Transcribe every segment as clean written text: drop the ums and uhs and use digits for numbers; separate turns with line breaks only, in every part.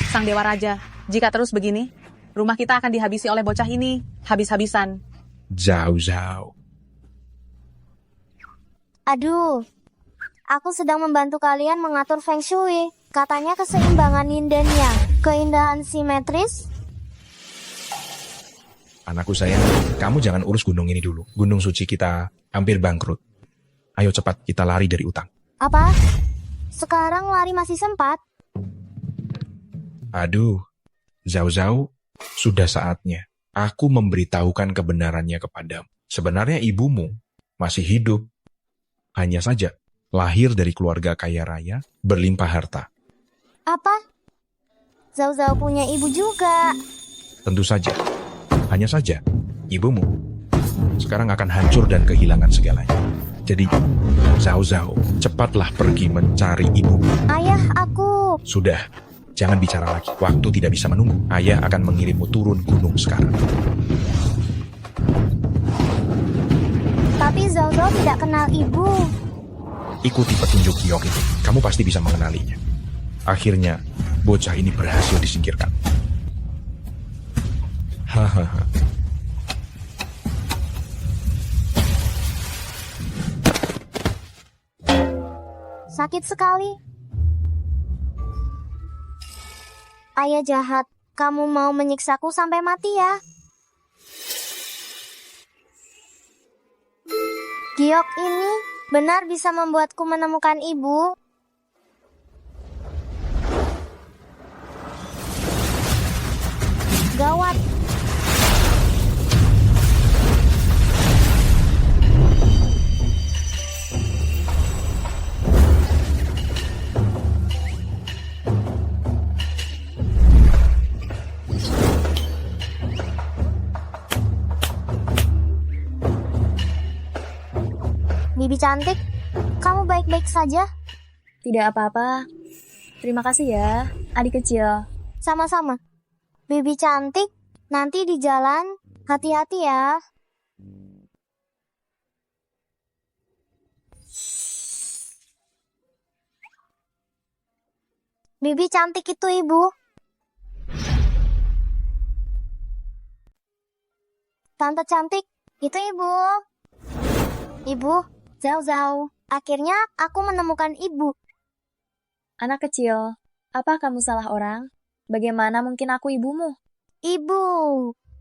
Sang Dewa Raja, jika terus begini, rumah kita akan dihabisi oleh bocah ini, habis-habisan.
Zhao Zhao.
Aduh, aku sedang membantu kalian mengatur Feng Shui. Katanya keseimbangan yin dan yang, keindahan simetris.
Anakku sayang, kamu jangan urus gunung ini dulu. Gunung suci kita hampir bangkrut. Ayo cepat kita lari dari utang.
Apa? Sekarang lari masih sempat?
Aduh, Zhao Zhao, sudah saatnya aku memberitahukan kebenarannya kepadamu. Sebenarnya ibumu masih hidup. Hanya saja lahir dari keluarga kaya raya, berlimpah harta.
Apa? Zhao Zhao punya ibu juga.
Tentu saja. Hanya saja, ibumu sekarang akan hancur dan kehilangan segalanya. Jadi, Zhao Zhao, cepatlah pergi mencari ibumu.
Ayah, aku...
Sudah, jangan bicara lagi. Waktu tidak bisa menunggu. Ayah akan mengirimmu turun gunung sekarang.
Tapi Zhao Zhao tidak kenal ibu.
Ikuti petunjuk giok itu. Kamu pasti bisa mengenalinya. Akhirnya, bocah ini berhasil disingkirkan. Hahaha.
Sakit sekali. Ayah jahat, kamu mau menyiksaku sampai mati ya? Giok ini benar bisa membuatku menemukan ibu. Gawat. Bibi cantik, kamu baik-baik saja?
Tidak apa-apa. Terima kasih ya, adik kecil.
Sama-sama. Bibi cantik, nanti di jalan hati-hati ya. Bibi cantik itu ibu. Tante cantik, itu ibu. Ibu, Zhao Zhao. Akhirnya aku menemukan ibu.
Anak kecil, apa kamu salah orang? Bagaimana mungkin aku ibumu?
Ibu,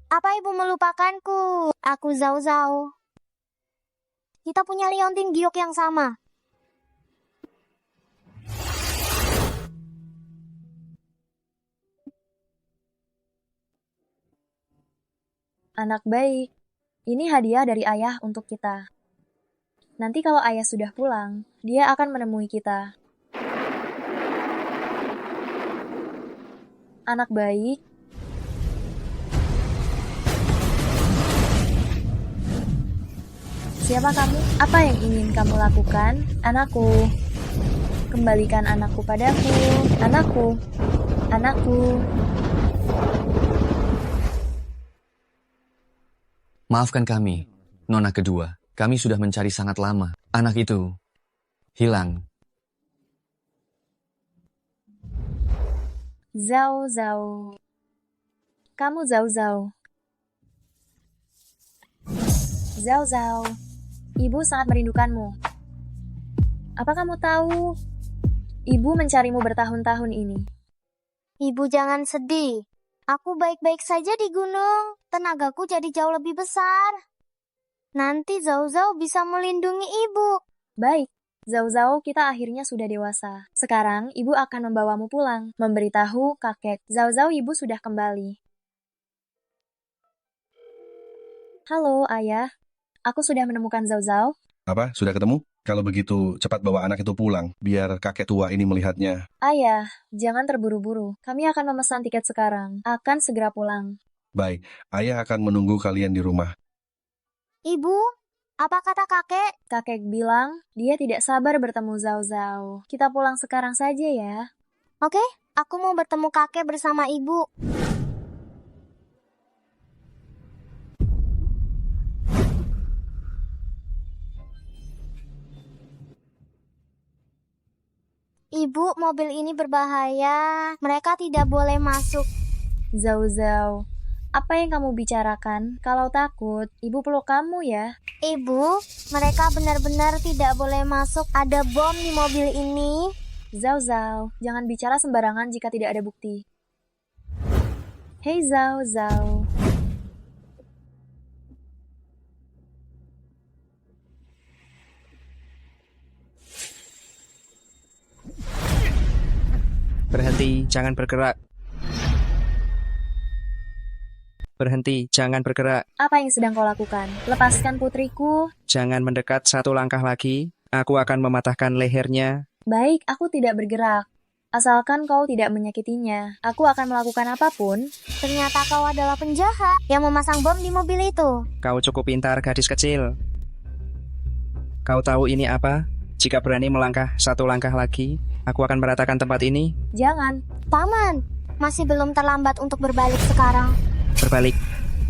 apa ibu melupakanku? Aku Zhao Zhao. Kita punya liontin giok yang sama.
Anak baik, ini hadiah dari ayah untuk kita. Nanti kalau ayah sudah pulang, dia akan menemui kita. Anak baik, siapa kamu? Apa yang ingin kamu lakukan? Anakku, kembalikan anakku padaku. Anakku, anakku.
Maafkan kami, Nona kedua. Kami sudah mencari sangat lama. Anak itu hilang.
Zhao Zhao. Kamu Zhao Zhao. Zhao Zhao. Ibu sangat merindukanmu. Apa kamu tahu? Ibu mencarimu bertahun-tahun ini.
Ibu jangan sedih. Aku baik-baik saja di gunung. Tenagaku jadi jauh lebih besar. Nanti Zhao Zhao bisa melindungi ibu.
Baik, Zhao Zhao, kita akhirnya sudah dewasa. Sekarang ibu akan membawamu pulang. Memberitahu kakek, Zhao Zhao ibu sudah kembali. Halo ayah, aku sudah menemukan Zhao Zhao.
Apa? Sudah ketemu? Kalau begitu, cepat bawa anak itu pulang, biar kakek tua ini melihatnya.
Ayah, jangan terburu-buru. Kami akan memesan tiket sekarang. Akan segera pulang.
Baik, ayah akan menunggu kalian di rumah.
Ibu, apa kata kakek?
Kakek bilang, dia tidak sabar bertemu Zhao Zhao. Kita pulang sekarang saja ya.
Oke, aku mau bertemu kakek bersama ibu. Ibu, mobil ini berbahaya. Mereka tidak boleh masuk.
Zhao Zhao, apa yang kamu bicarakan? Kalau takut, ibu peluk kamu ya.
Ibu, mereka benar-benar tidak boleh masuk. Ada bom di mobil ini.
Zhao Zhao, jangan bicara sembarangan jika tidak ada bukti. Hei Zhao Zhao.
Berhenti, jangan bergerak. Berhenti, jangan bergerak.
Apa yang sedang kau lakukan? Lepaskan putriku.
Jangan mendekat satu langkah lagi. Aku akan mematahkan lehernya.
Baik, aku tidak bergerak. Asalkan kau tidak menyakitinya, aku akan melakukan apapun.
Ternyata kau adalah penjahat yang memasang bom di mobil itu.
Kau cukup pintar, gadis kecil. Kau tahu ini apa? Jika berani melangkah satu langkah lagi, aku akan meratakan tempat ini.
Jangan.
Paman, masih belum terlambat untuk berbalik sekarang.
Berbalik.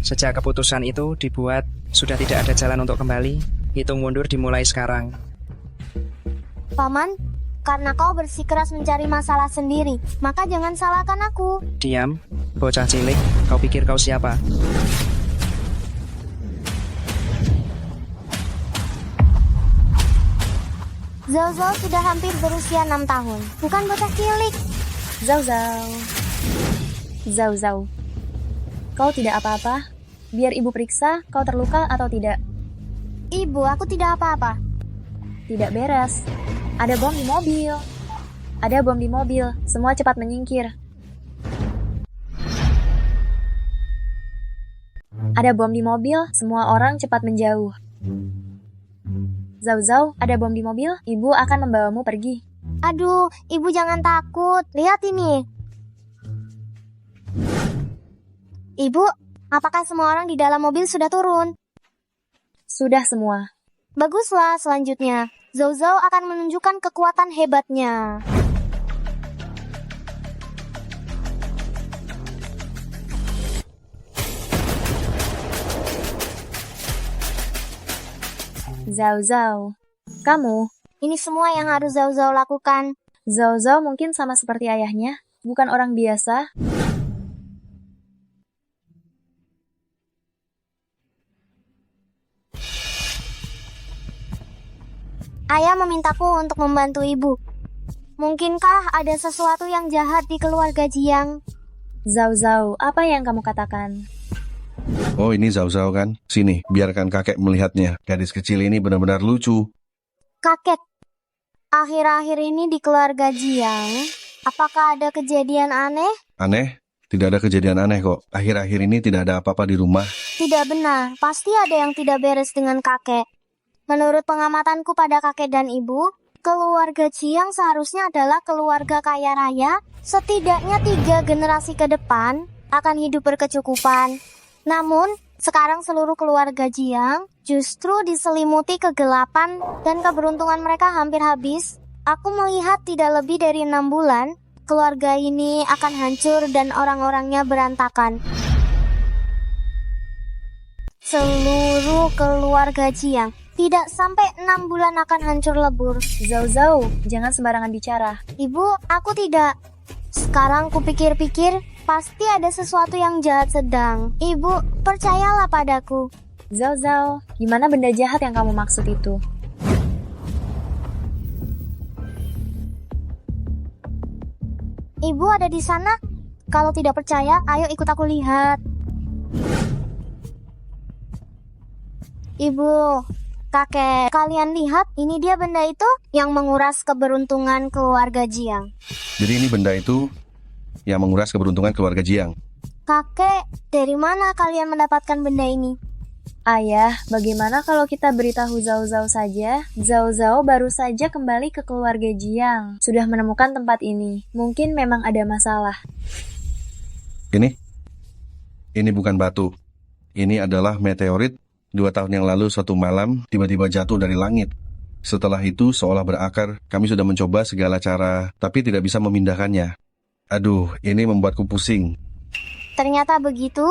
Sejak keputusan itu dibuat, sudah tidak ada jalan untuk kembali. Hitung mundur dimulai sekarang.
Paman, karena kau bersikeras mencari masalah sendiri, maka jangan salahkan aku.
Diam, bocah cilik. Kau pikir kau siapa?
Zhao Zhao sudah hampir berusia 6 tahun, bukan bocah cilik.
Zhao Zhao. Zhao Zhao. Kau tidak apa-apa? Biar ibu periksa, kau terluka atau tidak?
Ibu, aku tidak apa-apa.
Tidak beres. Ada bom di mobil. Ada bom di mobil. Semua cepat menyingkir. Ada bom di mobil. Semua orang cepat menjauh. Zhao Zhao, ada bom di mobil. Ibu akan membawamu pergi.
Aduh, ibu jangan takut. Lihat ini. Ibu, apakah semua orang di dalam mobil sudah turun?
Sudah semua.
Baguslah, selanjutnya. Zhao Zhao akan menunjukkan kekuatan hebatnya.
Zhao Zhao. Kamu,
Ini semua yang harus Zhao Zhao lakukan.
Zhao Zhao mungkin sama seperti ayahnya. Bukan orang biasa.
Ayah memintaku untuk membantu ibu. Mungkinkah ada sesuatu yang jahat di keluarga Jiang?
Zhao Zhao, apa yang kamu katakan?
Oh, ini Zhao Zhao kan? Sini, biarkan kakek melihatnya. Gadis kecil ini benar-benar lucu.
Kakek, akhir-akhir ini di keluarga Jiang, apakah ada kejadian aneh?
Aneh? Tidak ada kejadian aneh kok. Akhir-akhir ini tidak ada apa-apa di rumah.
Tidak benar, pasti ada yang tidak beres dengan kakek. Menurut pengamatanku pada kakek dan ibu, keluarga Jiang seharusnya adalah keluarga kaya raya. Setidaknya 3 generasi ke depan akan hidup berkecukupan. Namun, sekarang seluruh keluarga Jiang justru diselimuti kegelapan dan keberuntungan mereka hampir habis. Aku melihat tidak lebih dari 6 bulan, keluarga ini akan hancur dan orang-orangnya berantakan. Seluruh keluarga Jiang tidak sampai 6 bulan akan hancur lebur.
Zhao Zhao, jangan sembarangan bicara.
Ibu, aku tidak. Sekarang kupikir-pikir, pasti ada sesuatu yang jahat sedang. Ibu, percayalah padaku.
Zhao Zhao, gimana benda jahat yang kamu maksud itu?
Ibu ada di sana? Kalau tidak percaya, ayo ikut aku lihat. Ibu, kakek, kalian lihat, ini dia benda itu yang menguras keberuntungan keluarga Jiang.
Jadi ini benda itu yang menguras keberuntungan keluarga Jiang.
Kakek, dari mana kalian mendapatkan benda ini?
Ayah, bagaimana kalau kita beritahu Zhao Zhao saja? Zhao Zhao baru saja kembali ke keluarga Jiang. Sudah menemukan tempat ini. Mungkin memang ada masalah.
Ini bukan batu. Ini adalah meteorit. 2 tahun yang lalu suatu malam tiba-tiba jatuh dari langit. Setelah itu seolah berakar, kami sudah mencoba segala cara, tapi tidak bisa memindahkannya. Aduh, ini membuatku pusing.
Ternyata begitu.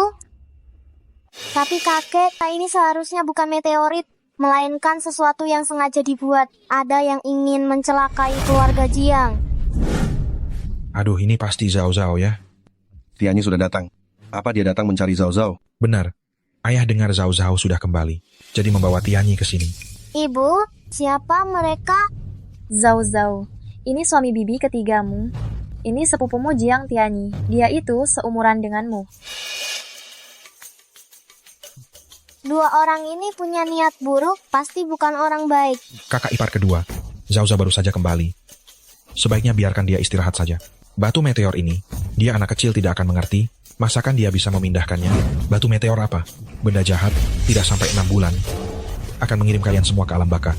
Tapi kakek, ini seharusnya bukan meteorit, melainkan sesuatu yang sengaja dibuat. Ada yang ingin mencelakai keluarga Jiang.
Aduh, ini pasti Zhao Zhao ya.
Tianyi sudah datang. Apa dia datang mencari Zhao Zhao?
Benar. Ayah dengar Zhao Zhao sudah kembali. Jadi membawa Tianyi ke sini.
Ibu, siapa mereka?
Zhao Zhao, ini suami bibi ketigamu. Ini sepupumu Jiang Tianyi. Dia itu seumuran denganmu.
Dua orang ini punya niat buruk, pasti bukan orang baik.
Kakak ipar kedua, Zhao Zhao baru saja kembali. Sebaiknya biarkan dia istirahat saja. Batu meteor ini, dia anak kecil tidak akan mengerti. Masakan dia bisa memindahkannya? Batu meteor apa? Benda jahat, tidak sampai 6 bulan. Akan mengirim kalian semua ke alam baka.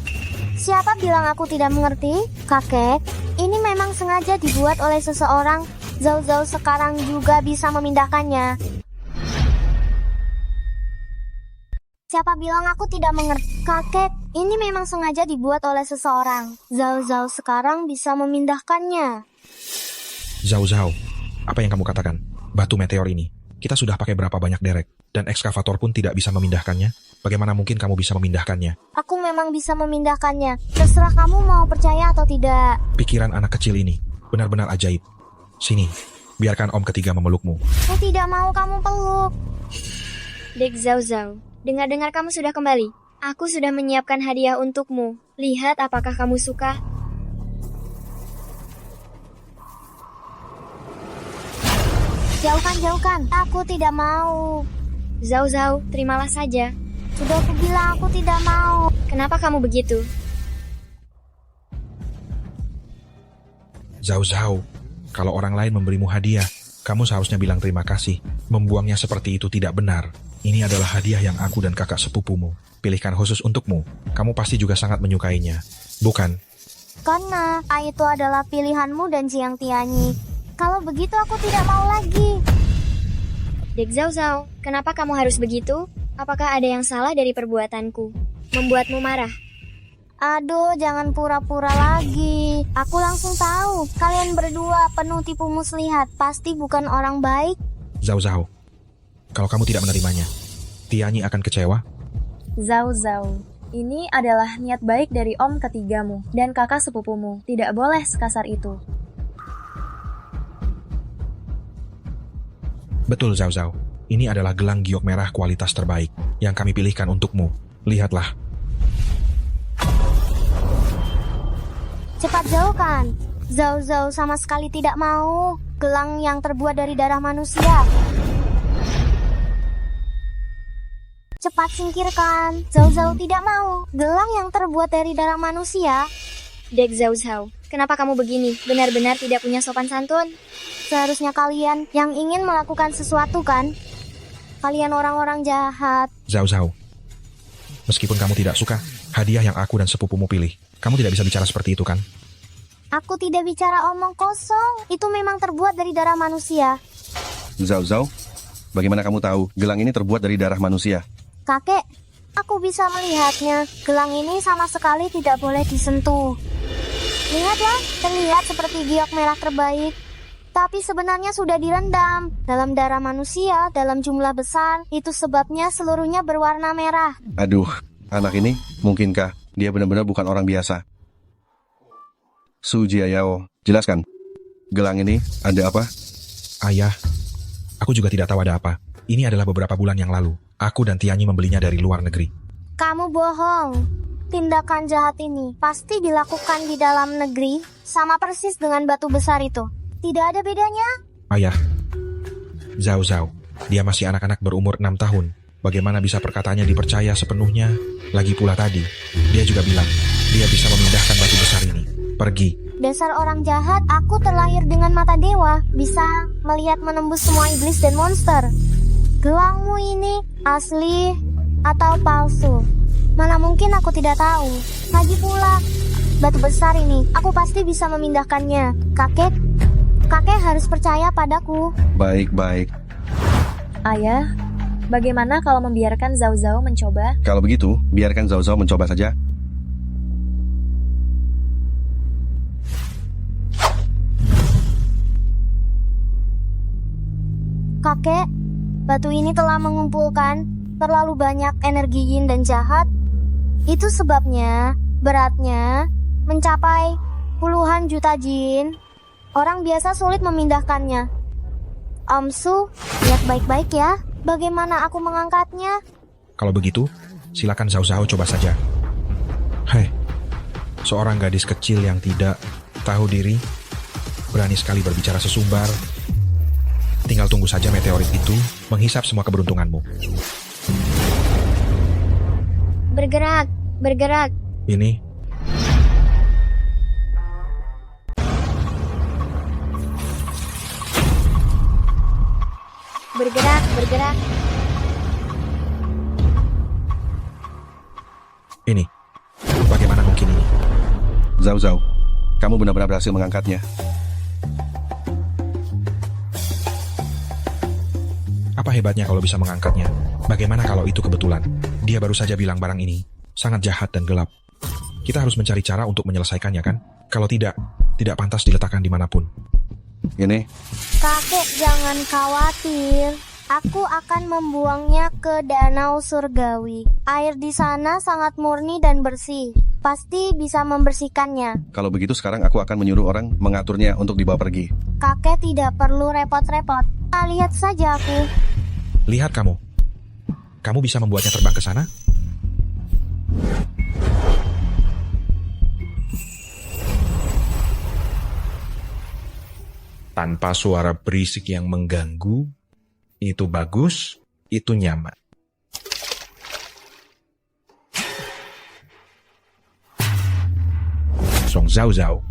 Siapa bilang aku tidak mengerti? Kakek, ini memang sengaja dibuat oleh seseorang. Zhao Zhao sekarang juga bisa memindahkannya. Siapa bilang aku tidak mengerti? Kakek, ini memang sengaja dibuat oleh seseorang. Zhao Zhao sekarang bisa memindahkannya.
Zhao Zhao, apa yang kamu katakan? Batu meteor ini, kita sudah pakai berapa banyak derek, dan ekskavator pun tidak bisa memindahkannya. Bagaimana mungkin kamu bisa memindahkannya?
Aku memang bisa memindahkannya. Terserah kamu mau percaya atau tidak.
Pikiran anak kecil ini benar-benar ajaib. Sini, biarkan om ketiga memelukmu.
Aku tidak mau kamu peluk.
Dek Zhao Zhao, dengar-dengar kamu sudah kembali. Aku sudah menyiapkan hadiah untukmu. Lihat apakah kamu suka.
Jauhkan. Aku tidak mau.
Zhao Zhao, terimalah saja.
Sudah aku bilang aku tidak mau.
Kenapa kamu begitu?
Zhao Zhao, kalau orang lain memberimu hadiah, kamu seharusnya bilang terima kasih. Membuangnya seperti itu tidak benar. Ini adalah hadiah yang aku dan kakak sepupumu pilihkan khusus untukmu. Kamu pasti juga sangat menyukainya, bukan?
Karena itu adalah pilihanmu dan Jiang Tianyi. Kalau begitu aku tidak mau lagi.
Dek Zhao Zhao, kenapa kamu harus begitu? Apakah ada yang salah dari perbuatanku? Membuatmu marah?
Aduh, jangan pura-pura lagi. Aku langsung tahu, kalian berdua penuh tipu muslihat. Pasti bukan orang baik.
Zhao Zhao, kalau kamu tidak menerimanya, Tianyi akan kecewa.
Zhao Zhao, ini adalah niat baik dari om ketigamu dan kakak sepupumu. Tidak boleh sekasar itu.
Betul Zhao Zhao, ini adalah gelang giok merah kualitas terbaik yang kami pilihkan untukmu. Lihatlah.
Cepat jauhkan. Zhao Zhao sama sekali tidak mau. Gelang yang terbuat dari darah manusia. Cepat singkirkan. Zhao Zhao tidak mau. Gelang yang terbuat dari darah manusia.
Dek Zhao Zhao, kenapa kamu begini? Benar-benar tidak punya sopan santun.
Seharusnya kalian yang ingin melakukan sesuatu kan? Kalian orang-orang jahat.
Zhao Zhao, meskipun kamu tidak suka hadiah yang aku dan sepupumu pilih, kamu tidak bisa bicara seperti itu kan?
Aku tidak bicara omong kosong. Itu memang terbuat dari darah manusia.
Zhao Zhao, bagaimana kamu tahu gelang ini terbuat dari darah manusia?
Kakek, aku bisa melihatnya. Gelang ini sama sekali tidak boleh disentuh. Lihatlah, terlihat seperti giok merah terbaik. Tapi sebenarnya sudah direndam dalam darah manusia dalam jumlah besar. Itu sebabnya seluruhnya berwarna merah.
Aduh, anak ini, mungkinkah dia benar-benar bukan orang biasa? Su Jiayao, jelaskan. Gelang ini ada apa?
Ayah, aku juga tidak tahu ada apa. Ini adalah beberapa bulan yang lalu. Aku dan Tianyi membelinya dari luar negeri.
Kamu bohong. Tindakan jahat ini pasti dilakukan di dalam negeri, sama persis dengan batu besar itu. Tidak ada bedanya.
Ayah, Zhao Zhao, dia masih anak-anak berumur 6 tahun. Bagaimana bisa perkataannya dipercaya sepenuhnya? Lagi pula tadi, dia juga bilang, dia bisa memindahkan batu besar ini. Pergi.
Dasar orang jahat, aku terlahir dengan mata dewa, bisa melihat menembus semua iblis dan monster. Gelangmu ini asli atau palsu? Mana mungkin aku tidak tahu. Lagi pula, batu besar ini, aku pasti bisa memindahkannya. Kakek harus percaya padaku.
Baik-baik.
Ayah, bagaimana kalau membiarkan Zhao Zhao mencoba?
Kalau begitu, biarkan Zhao Zhao mencoba saja.
Kakek, batu ini telah mengumpulkan terlalu banyak energi yin dan jahat. Itu sebabnya beratnya mencapai puluhan juta jin. Orang biasa sulit memindahkannya. Om Su, lihat baik-baik ya. Bagaimana aku mengangkatnya?
Kalau begitu, silakan Zhao Zhao coba saja. Hei, seorang gadis kecil yang tidak tahu diri, berani sekali berbicara sesumbar. Tinggal tunggu saja meteorit itu menghisap semua keberuntunganmu.
Bergerak, bergerak.
Ini,
Bergerak, bergerak.
ini. Bagaimana mungkin ini?
Zhao Zhao, kamu benar-benar berhasil mengangkatnya.
Apa hebatnya kalau bisa mengangkatnya? Bagaimana kalau itu kebetulan? Dia baru saja bilang barang ini sangat jahat dan gelap. Kita harus mencari cara untuk menyelesaikannya, kan? Kalau tidak pantas diletakkan dimanapun.
Ini,
Kakek jangan khawatir. Aku akan membuangnya ke danau surgawi. Air di sana sangat murni dan bersih. Pasti bisa membersihkannya.
kalau begitu sekarang aku akan menyuruh orang mengaturnya untuk dibawa pergi.
Kakek tidak perlu repot-repot. Lihat saja aku.
Lihat kamu. Kamu bisa membuatnya terbang ke sana? Tanpa suara berisik yang mengganggu, itu bagus, itu nyaman. Song Zhao Zhao,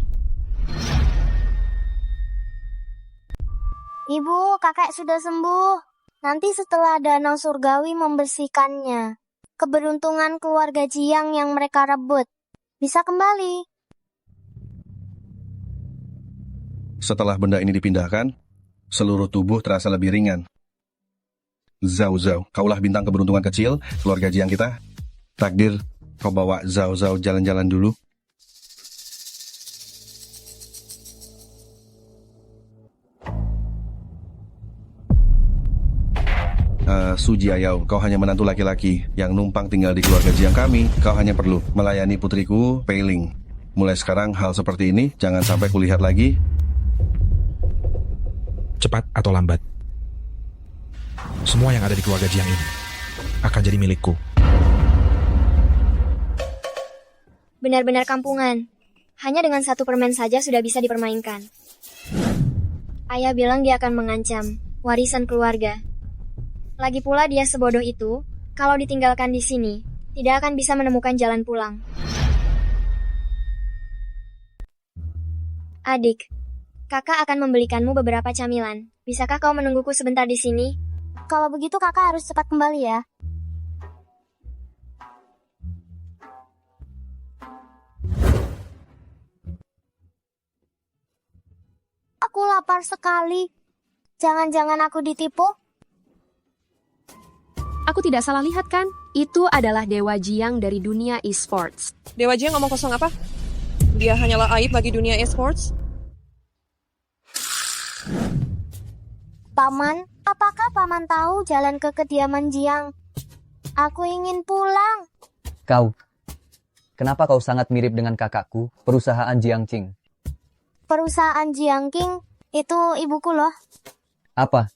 Ibu, kakek sudah sembuh. Nanti setelah danau surgawi membersihkannya, keberuntungan keluarga Jiang yang mereka rebut bisa kembali.
Setelah benda ini dipindahkan, seluruh tubuh terasa lebih ringan. Zhao Zhao, kaulah bintang keberuntungan kecil, keluarga Jiang kita. Takdir, kau bawa Zhao Zhao jalan-jalan dulu. Su Jiayao, kau hanya menantu laki-laki yang numpang tinggal di keluarga Jiang kami. Kau hanya perlu melayani putriku, Pei Ling. Mulai sekarang hal seperti ini jangan sampai kulihat lagi.
cepat atau lambat, semua yang ada di keluarga Jiang ini akan jadi milikku.
Benar-benar kampungan. Hanya dengan satu permen saja sudah bisa dipermainkan. Ayah bilang dia akan mengancam warisan keluarga. Lagi pula dia sebodoh itu, kalau ditinggalkan di sini, tidak akan bisa menemukan jalan pulang. Adik, kakak akan membelikanmu beberapa camilan. Bisakah kau menungguku sebentar di sini?
Kalau begitu kakak harus cepat kembali ya. Aku lapar sekali. Jangan-jangan aku ditipu?
Aku tidak salah lihat kan? Itu adalah Dewa Jiang dari dunia e-sports.
Dewa Jiang ngomong kosong apa? Dia hanyalah aib bagi dunia e-sports.
Paman, apakah paman tahu jalan ke kediaman Jiang? Aku ingin pulang.
Kau, kenapa kau sangat mirip dengan kakakku, perusahaan Jiangqing?
Perusahaan Jiang King itu ibuku loh.
Apa?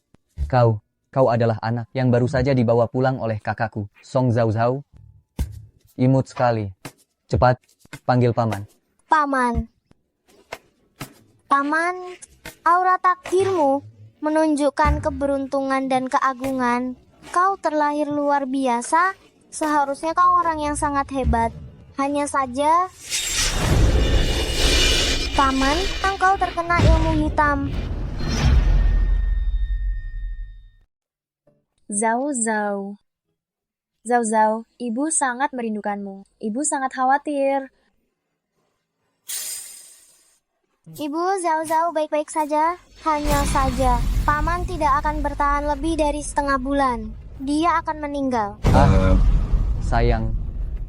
Kau adalah anak yang baru saja dibawa pulang oleh kakakku, Song Zhao Zhao. Imut sekali. Cepat, panggil paman.
Paman. Paman, aura takdirmu menunjukkan keberuntungan dan keagungan. Kau terlahir luar biasa, seharusnya kau orang yang sangat hebat. Hanya saja, Paman, engkau terkena ilmu hitam.
Zhao Zhao. Zhao Zhao, ibu sangat merindukanmu. Ibu sangat khawatir.
Ibu, Zhao Zhao baik-baik saja. Hanya saja, Paman tidak akan bertahan lebih dari setengah bulan. Dia akan meninggal.
Sayang,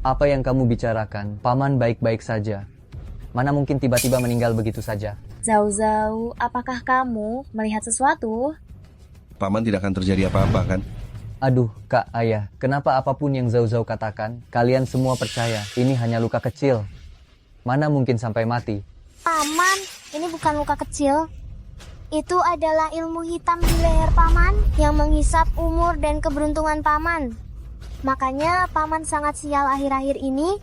apa yang kamu bicarakan? Paman baik-baik saja. Mana mungkin tiba-tiba meninggal begitu saja?
Zhao Zhao, apakah kamu melihat sesuatu?
Paman tidak akan terjadi apa-apa kan?
Aduh, Kak, Ayah, kenapa apapun yang Zhao Zhao katakan, kalian semua percaya ini hanya luka kecil? Mana mungkin sampai mati?
Paman, Ini bukan luka kecil. Itu adalah ilmu hitam di leher paman yang menghisap umur dan keberuntungan paman. Makanya paman sangat sial akhir-akhir ini.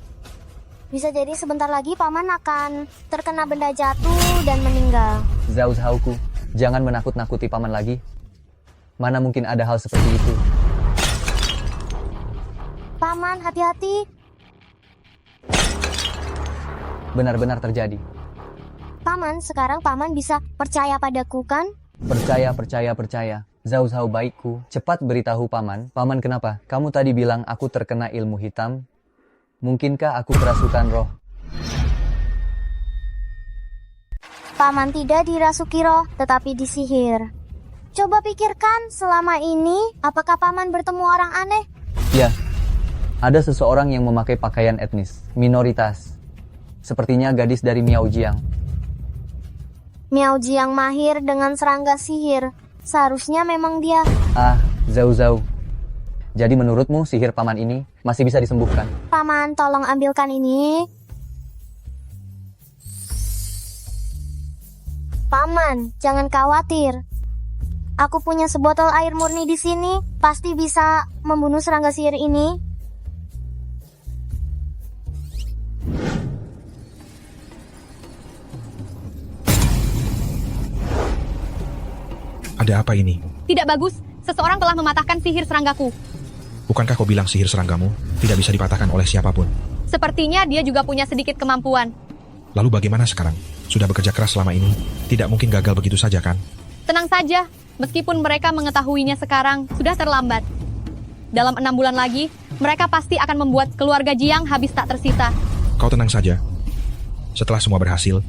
Bisa jadi sebentar lagi paman akan terkena benda jatuh dan meninggal.
Zhao Zhaoku, jangan menakut-nakuti paman lagi. Mana mungkin ada hal seperti itu.
Paman, hati-hati.
Benar-benar terjadi.
Paman, sekarang paman bisa percaya padaku kan?
Percaya. Zhao Zhao baikku, cepat beritahu paman. Paman kenapa? Kamu tadi bilang aku terkena ilmu hitam. Mungkinkah aku kerasukan roh?
Paman tidak dirasuki roh, tetapi disihir. Coba pikirkan selama ini, apakah paman bertemu orang aneh?
Ya, ada seseorang yang memakai pakaian etnis, minoritas. Sepertinya gadis dari Miaojiang.
Miaojiang mahir dengan serangga sihir. Seharusnya memang dia.
Zhao Zhao. Jadi menurutmu sihir paman ini masih bisa disembuhkan?
Paman, tolong ambilkan ini. Paman, jangan khawatir. Aku punya sebotol air murni di sini, pasti bisa membunuh serangga sihir ini.
Ada apa ini?
Tidak bagus, seseorang telah mematahkan sihir seranggaku.
Bukankah kau bilang sihir seranggamu tidak bisa dipatahkan oleh siapapun?
Sepertinya dia juga punya sedikit kemampuan.
Lalu bagaimana sekarang? Sudah bekerja keras selama ini, tidak mungkin gagal begitu saja kan?
Tenang saja, meskipun mereka mengetahuinya sekarang, sudah terlambat. Dalam 6 bulan lagi, mereka pasti akan membuat keluarga Jiang habis tak tersisa.
Kau tenang saja. Setelah semua berhasil,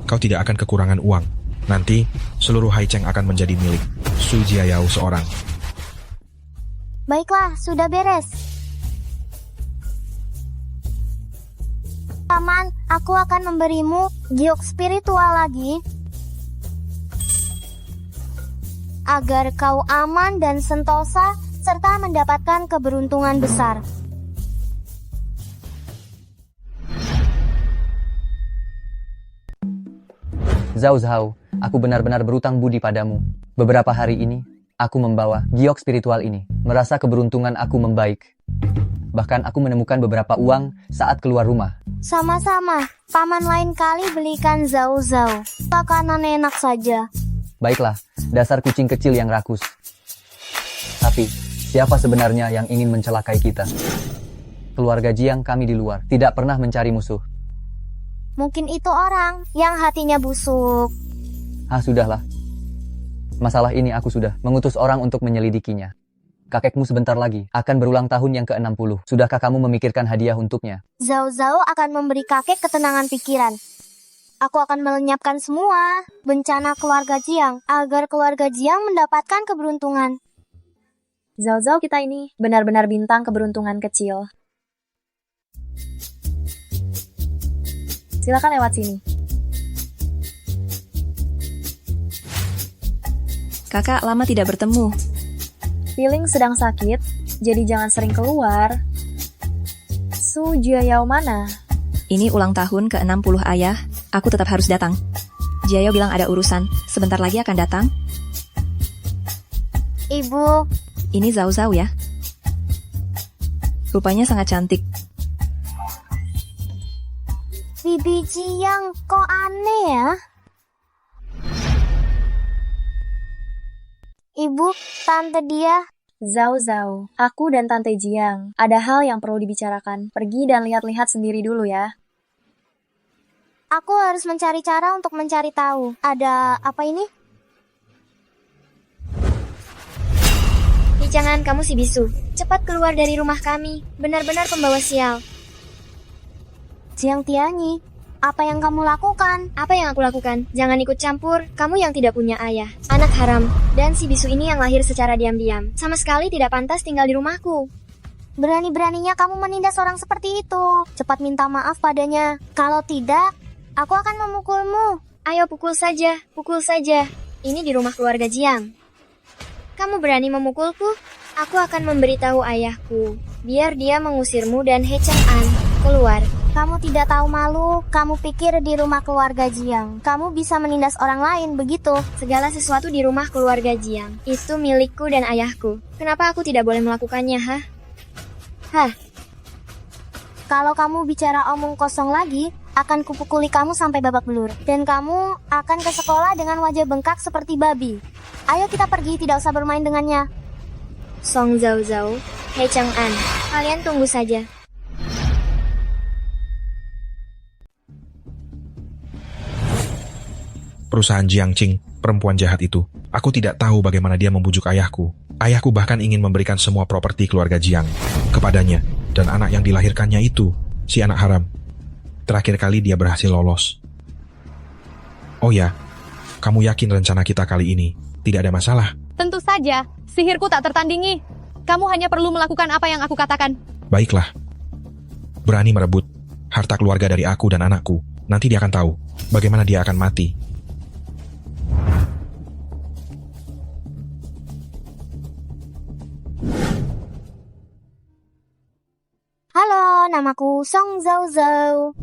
kau tidak akan kekurangan uang. Nanti, seluruh Haicheng akan menjadi milik Su Jiayao seorang.
Baiklah, sudah beres. Paman, aku akan memberimu giok spiritual lagi. Agar kau aman dan sentosa, serta mendapatkan keberuntungan besar.
Zhao Zhao, aku benar-benar berutang budi padamu. Beberapa hari ini, aku membawa giok spiritual ini. Merasa keberuntungan aku membaik. Bahkan aku menemukan beberapa uang saat keluar rumah.
Sama-sama, paman lain kali belikan Zhao Zhao. Makanan enak saja.
Baiklah, dasar kucing kecil yang rakus. Tapi, siapa sebenarnya yang ingin mencelakai kita? Keluarga Jiang kami di luar, tidak pernah mencari musuh.
Mungkin itu orang yang hatinya busuk.
Sudahlah. Masalah ini aku sudah mengutus orang untuk menyelidikinya. Kakekmu sebentar lagi akan berulang tahun yang ke-60. Sudahkah kamu memikirkan hadiah untuknya?
Zhao Zhao akan memberi kakek ketenangan pikiran. Aku akan melenyapkan semua bencana keluarga Jiang agar keluarga Jiang mendapatkan keberuntungan.
Zhao Zhao kita ini benar-benar bintang keberuntungan kecil. Silakan lewat sini.
Kakak lama tidak bertemu.
Feeling sedang sakit, jadi jangan sering keluar. Su Jiayao mana?
Ini ulang tahun ke-60 ayah, aku tetap harus datang. Jiayao bilang ada urusan, sebentar lagi akan datang.
Ibu,
Ini Zhao Zhao ya. Rupanya sangat cantik.
Bibi Jiang kok aneh ya? Ibu, tante dia.
Zhao Zhao, aku dan Tante Jiang. Ada hal yang perlu dibicarakan. Pergi dan lihat-lihat sendiri dulu ya.
Aku harus mencari cara untuk mencari tahu. Ada apa ini?
Jangan kamu si bisu. Cepat keluar dari rumah kami. Benar-benar pembawa sial.
Jiang Tianyi, apa yang kamu lakukan?
Apa yang aku lakukan? Jangan ikut campur. Kamu yang tidak punya ayah. Anak haram. Dan si bisu ini yang lahir secara diam-diam. Sama sekali tidak pantas tinggal di rumahku.
Berani-beraninya kamu menindas orang seperti itu. Cepat minta maaf padanya. Kalau tidak, aku akan memukulmu.
Ayo pukul saja. Pukul saja. Ini di rumah keluarga Jiang. Kamu berani memukulku? Aku akan memberitahu ayahku. Biar dia mengusirmu dan He Cheng-an keluar.
Kamu tidak tahu malu, kamu pikir di rumah keluarga Jiang, kamu bisa menindas orang lain, begitu?
Segala sesuatu di rumah keluarga Jiang itu milikku dan ayahku. Kenapa aku tidak boleh melakukannya, hah? Hah?
Kalau kamu bicara omong kosong lagi, akan kupukuli kamu sampai babak belur. Dan kamu akan ke sekolah dengan wajah bengkak seperti babi. Ayo kita pergi, tidak usah bermain dengannya.
Song Zhao Zhao, Hei Chang'an, kalian tunggu saja.
Perusahaan Jiangqing, perempuan jahat itu. Aku tidak tahu bagaimana dia membujuk ayahku. Ayahku bahkan ingin memberikan semua properti keluarga Jiang kepadanya. Dan anak yang dilahirkannya itu, si anak haram. Terakhir kali dia berhasil lolos. Oh ya, kamu yakin rencana kita kali ini tidak ada masalah?
Tentu saja, sihirku tak tertandingi. Kamu hanya perlu melakukan apa yang aku katakan.
Baiklah. Berani merebut harta keluarga dari aku dan anakku. Nanti dia akan tahu bagaimana dia akan mati.
Halo, namaku Song Zhao Zhao.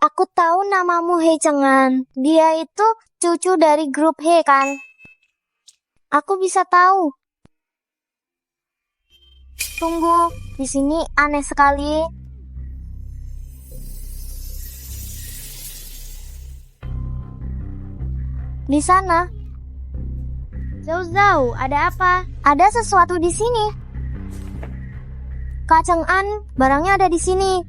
Aku tahu namamu Hei Chang'an. Dia itu cucu dari grup He kan? Aku bisa tahu. Tunggu, di sini aneh sekali. Di sana. Zhao Zhao, ada apa? Ada sesuatu di sini. Kak Chang'an, barangnya ada di sini.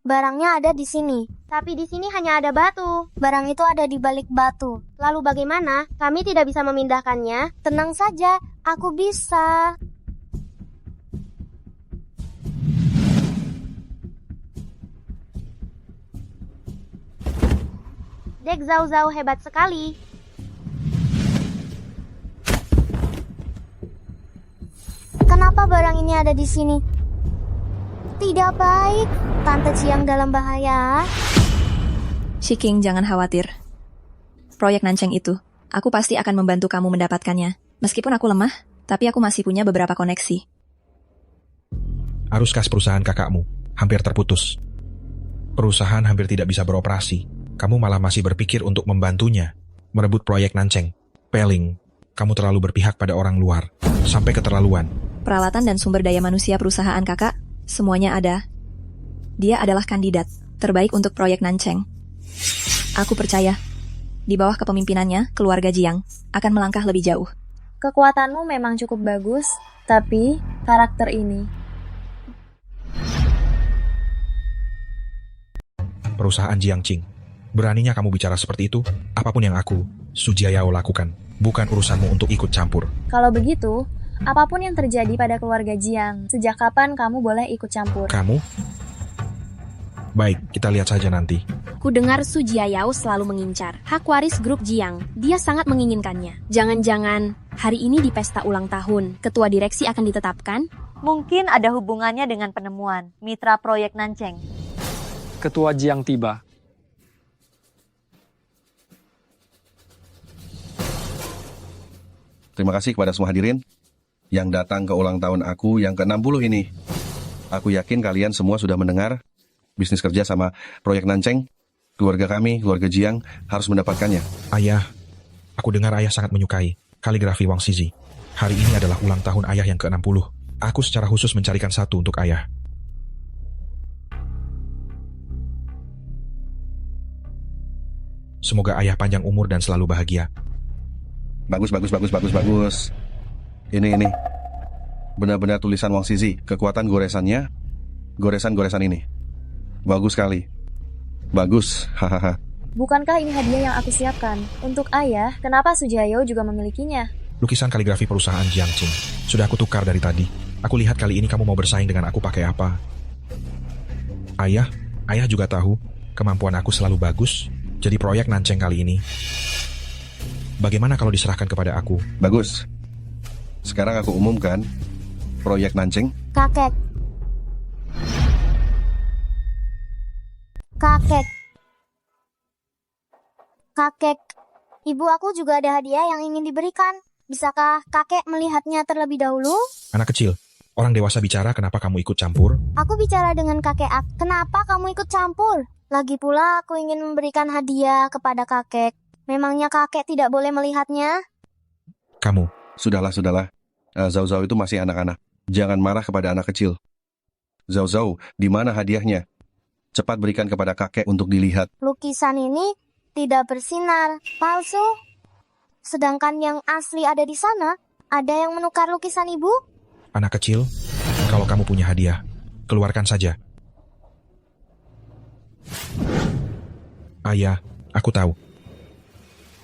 Barangnya ada di sini. Tapi di sini hanya ada batu. Barang itu ada di balik batu. Lalu bagaimana? Kami tidak bisa memindahkannya. Tenang saja, aku bisa. Dek Zhao Zhao hebat sekali. Kenapa barang ini ada di sini? Tidak baik. Tante Jiang dalam bahaya.
Shiking, jangan khawatir. Proyek Nanceng itu, aku pasti akan membantu kamu mendapatkannya. Meskipun aku lemah, tapi aku masih punya beberapa koneksi.
Arus kas perusahaan kakakmu hampir terputus. Perusahaan hampir tidak bisa beroperasi. Kamu malah masih berpikir untuk membantunya merebut proyek Nanceng. Peling, kamu terlalu berpihak pada orang luar. Sampai keterlaluan.
Peralatan dan sumber daya manusia perusahaan kakak, semuanya ada. Dia adalah kandidat terbaik untuk proyek Nanceng. Aku percaya, di bawah kepemimpinannya, keluarga Jiang akan melangkah lebih jauh.
Kekuatanmu memang cukup bagus, tapi karakter ini.
Perusahaan Jiangqing, beraninya kamu bicara seperti itu? Apapun yang aku, Sujiayao lakukan, bukan urusanmu untuk ikut campur.
Kalau begitu, apapun yang terjadi pada keluarga Jiang, sejak kapan kamu boleh ikut campur?
Kamu? Baik, kita lihat saja nanti.
Ku dengar Su Jiayao selalu mengincar hak waris grup Jiang. Dia sangat menginginkannya. Jangan-jangan hari ini di pesta ulang tahun, ketua direksi akan ditetapkan?
Mungkin ada hubungannya dengan penemuan mitra proyek Nanceng.
Ketua Jiang tiba.
Terima kasih kepada semua hadirin yang datang ke ulang tahun aku yang ke-60 ini. Aku yakin kalian semua sudah mendengar bisnis kerja sama proyek Nanceng. Keluarga kami, keluarga Jiang, harus mendapatkannya.
Ayah, aku dengar ayah sangat menyukai kaligrafi Wang Shizi. Hari ini adalah ulang tahun ayah yang ke-60. Aku secara khusus mencarikan satu untuk ayah. Semoga ayah panjang umur dan selalu bahagia.
Bagus. Ini. Benar-benar tulisan Wang Shizi. Kekuatan goresannya, goresan-goresan ini. Bagus sekali. Bagus, hahaha.
Bukankah ini hadiah yang aku siapkan? Untuk ayah, kenapa Sujiayao juga memilikinya?
Lukisan kaligrafi perusahaan Jiangqing. Sudah aku tukar dari tadi. Aku lihat kali ini kamu mau bersaing dengan aku pakai apa. Ayah juga tahu kemampuan aku selalu bagus. Jadi proyek Nanceng kali ini, bagaimana kalau diserahkan kepada aku?
Bagus. Sekarang aku umumkan proyek Nanceng.
Kakek. Ibu aku juga ada hadiah yang ingin diberikan. Bisakah kakek melihatnya terlebih dahulu?
Anak kecil, Orang dewasa bicara, kenapa kamu ikut campur?
Aku bicara dengan kakek aku. Kenapa kamu ikut campur? Lagi pula aku ingin memberikan hadiah kepada kakek. Memangnya kakek tidak boleh melihatnya?
Kamu,
Sudahlah. Zhao Zhao itu masih anak-anak. Jangan marah kepada anak kecil. Zhao Zhao, di mana hadiahnya? Cepat berikan kepada kakek untuk dilihat.
Lukisan ini tidak bersinar, palsu. Sedangkan yang asli ada di sana. Ada yang menukar lukisan ibu?
anak kecil, kalau kamu punya hadiah, keluarkan saja. Ayah, aku tahu.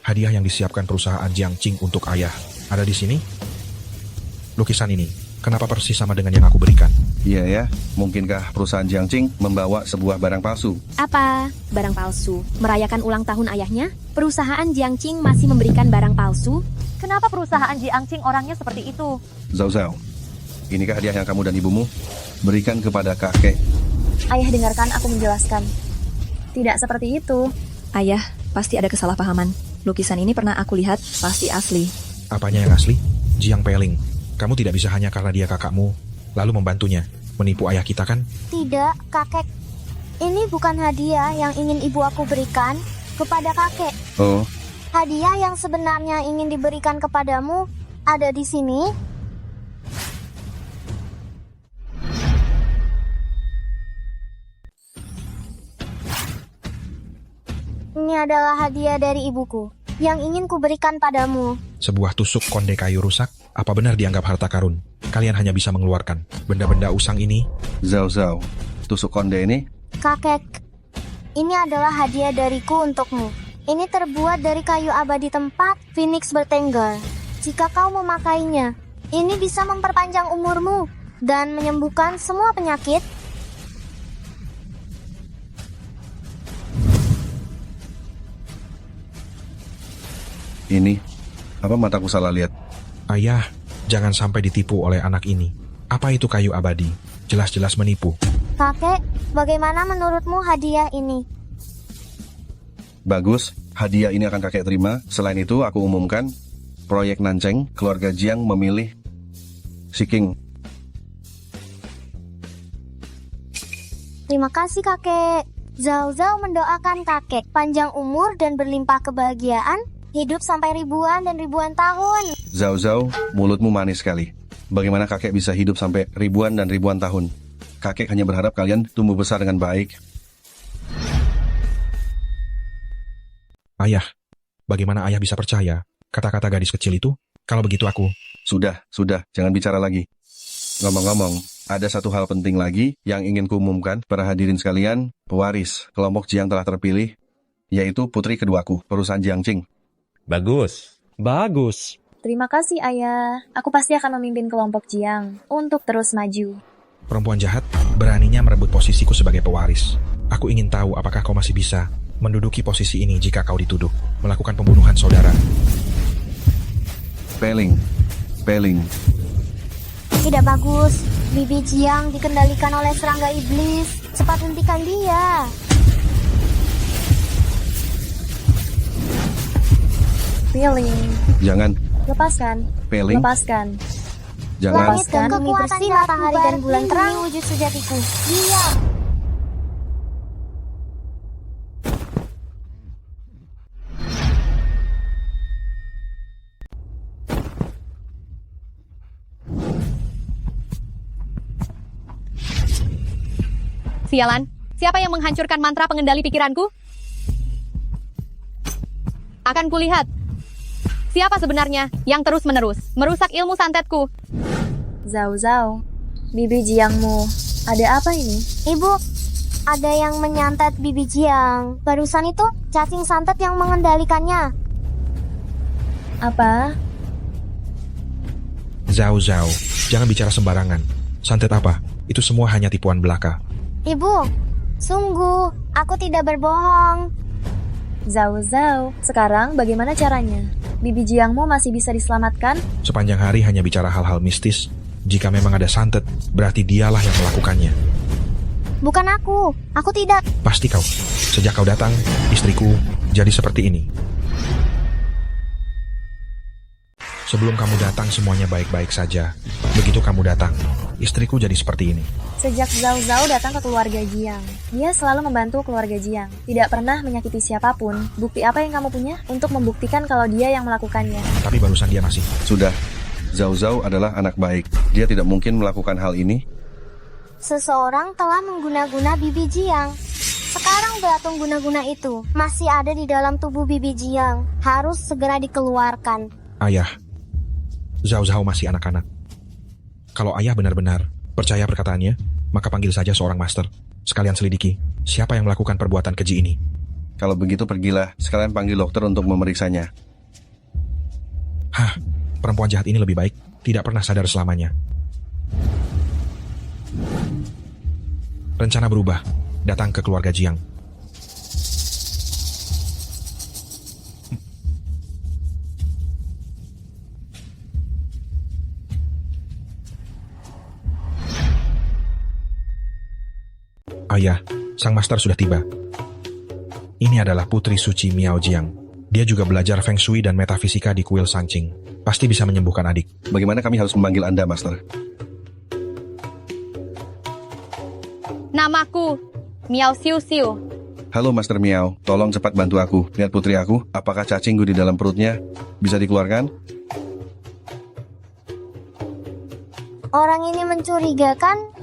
Hadiah yang disiapkan perusahaan Jiangqing untuk ayah ada di sini. Lukisan ini, kenapa persis sama dengan yang aku berikan?
Iya ya, mungkinkah perusahaan Jiangqing membawa sebuah barang palsu?
Apa? Barang palsu? Merayakan ulang tahun ayahnya? Perusahaan Jiangqing masih memberikan barang palsu?
Kenapa perusahaan Jiangqing orangnya seperti itu?
Zhao Zhao, inikah hadiah yang kamu dan ibumu berikan kepada kakek?
Ayah, dengarkan aku menjelaskan. Tidak seperti itu.
Ayah, pasti ada kesalahpahaman. Lukisan ini pernah aku lihat, pasti asli.
Apanya yang asli? Jiang Peling. Kamu tidak bisa hanya karena dia kakakmu, lalu membantunya. Menipu ayah kita kan?
Tidak, kakek. Ini bukan hadiah yang ingin ibu aku berikan kepada kakek.
Oh,
Hadiah yang sebenarnya ingin diberikan kepadamu ada di sini. Ini adalah hadiah dari ibuku yang ingin kuberikan padamu.
Sebuah tusuk konde kayu rusak, apa benar dianggap harta karun? Kalian hanya bisa mengeluarkan benda-benda usang ini?
Zhao Zhao, tusuk konde ini?
Kakek, ini adalah hadiah dariku untukmu. Ini terbuat dari kayu abadi tempat Phoenix bertengger. Jika kau memakainya, ini bisa memperpanjang umurmu dan menyembuhkan semua penyakit.
Ini, apa mataku salah lihat?
Ayah, jangan sampai ditipu oleh anak ini. Apa itu kayu abadi? Jelas-jelas menipu.
Kakek, bagaimana menurutmu hadiah ini?
Bagus, hadiah ini akan kakek terima. Selain itu, aku umumkan, proyek Nancheng, keluarga Jiang memilih Shiking.
Terima kasih kakek. Zhao Zhao mendoakan kakek panjang umur dan berlimpah kebahagiaan, hidup sampai ribuan dan ribuan tahun.
Zhao Zhao, mulutmu manis sekali. Bagaimana kakek bisa hidup sampai ribuan dan ribuan tahun? Kakek hanya berharap kalian tumbuh besar dengan baik.
Ayah, bagaimana ayah bisa percaya kata-kata gadis kecil itu? Kalau begitu aku...
Sudah, jangan bicara lagi. Ngomong-ngomong, ada satu hal penting lagi yang ingin kuumumkan para hadirin sekalian. Pewaris kelompok Jiang telah terpilih, yaitu putri keduaku, perusahaan Jiangqing.
Bagus.
Terima kasih, Ayah. Aku pasti akan memimpin kelompok Jiang untuk terus maju.
Perempuan jahat beraninya merebut posisiku sebagai pewaris. Aku ingin tahu apakah kau masih bisa menduduki posisi ini jika kau dituduh melakukan pembunuhan saudara.
Peling.
Tidak bagus. Bibi Jiang dikendalikan oleh serangga iblis. Cepat hentikan dia.
Feeling.
Jangan.
Lepaskan.
Peling.
Lepaskan.
Jangan.
Langit dan bumi bersih, matahari dan bulan terang wujud sejatiku. Diam.
Sialan, siapa yang menghancurkan mantra pengendali pikiranku? Akan kulihat. Siapa sebenarnya yang terus-menerus merusak ilmu santetku?
Zhao Zhao, Bibi Jiangmu, ada apa ini?
Ibu, ada yang menyantet Bibi Jiang. Barusan itu cacing santet yang mengendalikannya.
Apa?
Zhao, jangan bicara sembarangan. Santet apa? Itu semua hanya tipuan belaka.
Ibu, sungguh, aku tidak berbohong.
Zhao Zhao, sekarang bagaimana caranya? Bibi Jiangmu masih bisa diselamatkan?
Sepanjang hari hanya bicara hal-hal mistis. Jika memang ada santet, berarti dialah yang melakukannya.
Bukan aku tidak.
Pasti kau. Sejak kau datang, istriku jadi seperti ini. Sebelum kamu datang semuanya baik-baik saja. Begitu kamu datang, istriku jadi seperti ini.
Sejak Zhao Zhao datang ke keluarga Jiang, dia selalu membantu keluarga Jiang. Tidak pernah menyakiti siapapun. Bukti apa yang kamu punya untuk membuktikan kalau dia yang melakukannya?
Tapi barusan dia masih.
Sudah, Zhao Zhao adalah anak baik. Dia tidak mungkin melakukan hal ini.
Seseorang telah mengguna-guna Bibi Jiang. Sekarang belatung guna-guna itu masih ada di dalam tubuh Bibi Jiang. Harus segera dikeluarkan.
Ayah, Zhao Zhao masih anak-anak. Kalau ayah benar-benar percaya perkataannya, maka panggil saja seorang master. Sekalian selidiki siapa yang melakukan perbuatan keji ini.
Kalau begitu pergilah, sekalian panggil dokter untuk memeriksanya.
Hah, perempuan jahat ini lebih baik tidak pernah sadar selamanya. Rencana berubah, datang ke keluarga Jiang. Ayah, sang master sudah tiba. Ini adalah putri suci Miao Jiang. Dia juga belajar Feng Shui dan metafisika di kuil Sangqing. Pasti bisa menyembuhkan adik.
Bagaimana kami harus memanggil Anda, Master?
Namaku Miao Xiu Xiu.
Halo, Master Miao. Tolong cepat bantu aku. Lihat putri aku. Apakah cacing di dalam perutnya bisa dikeluarkan?
Orang ini mencurigakan.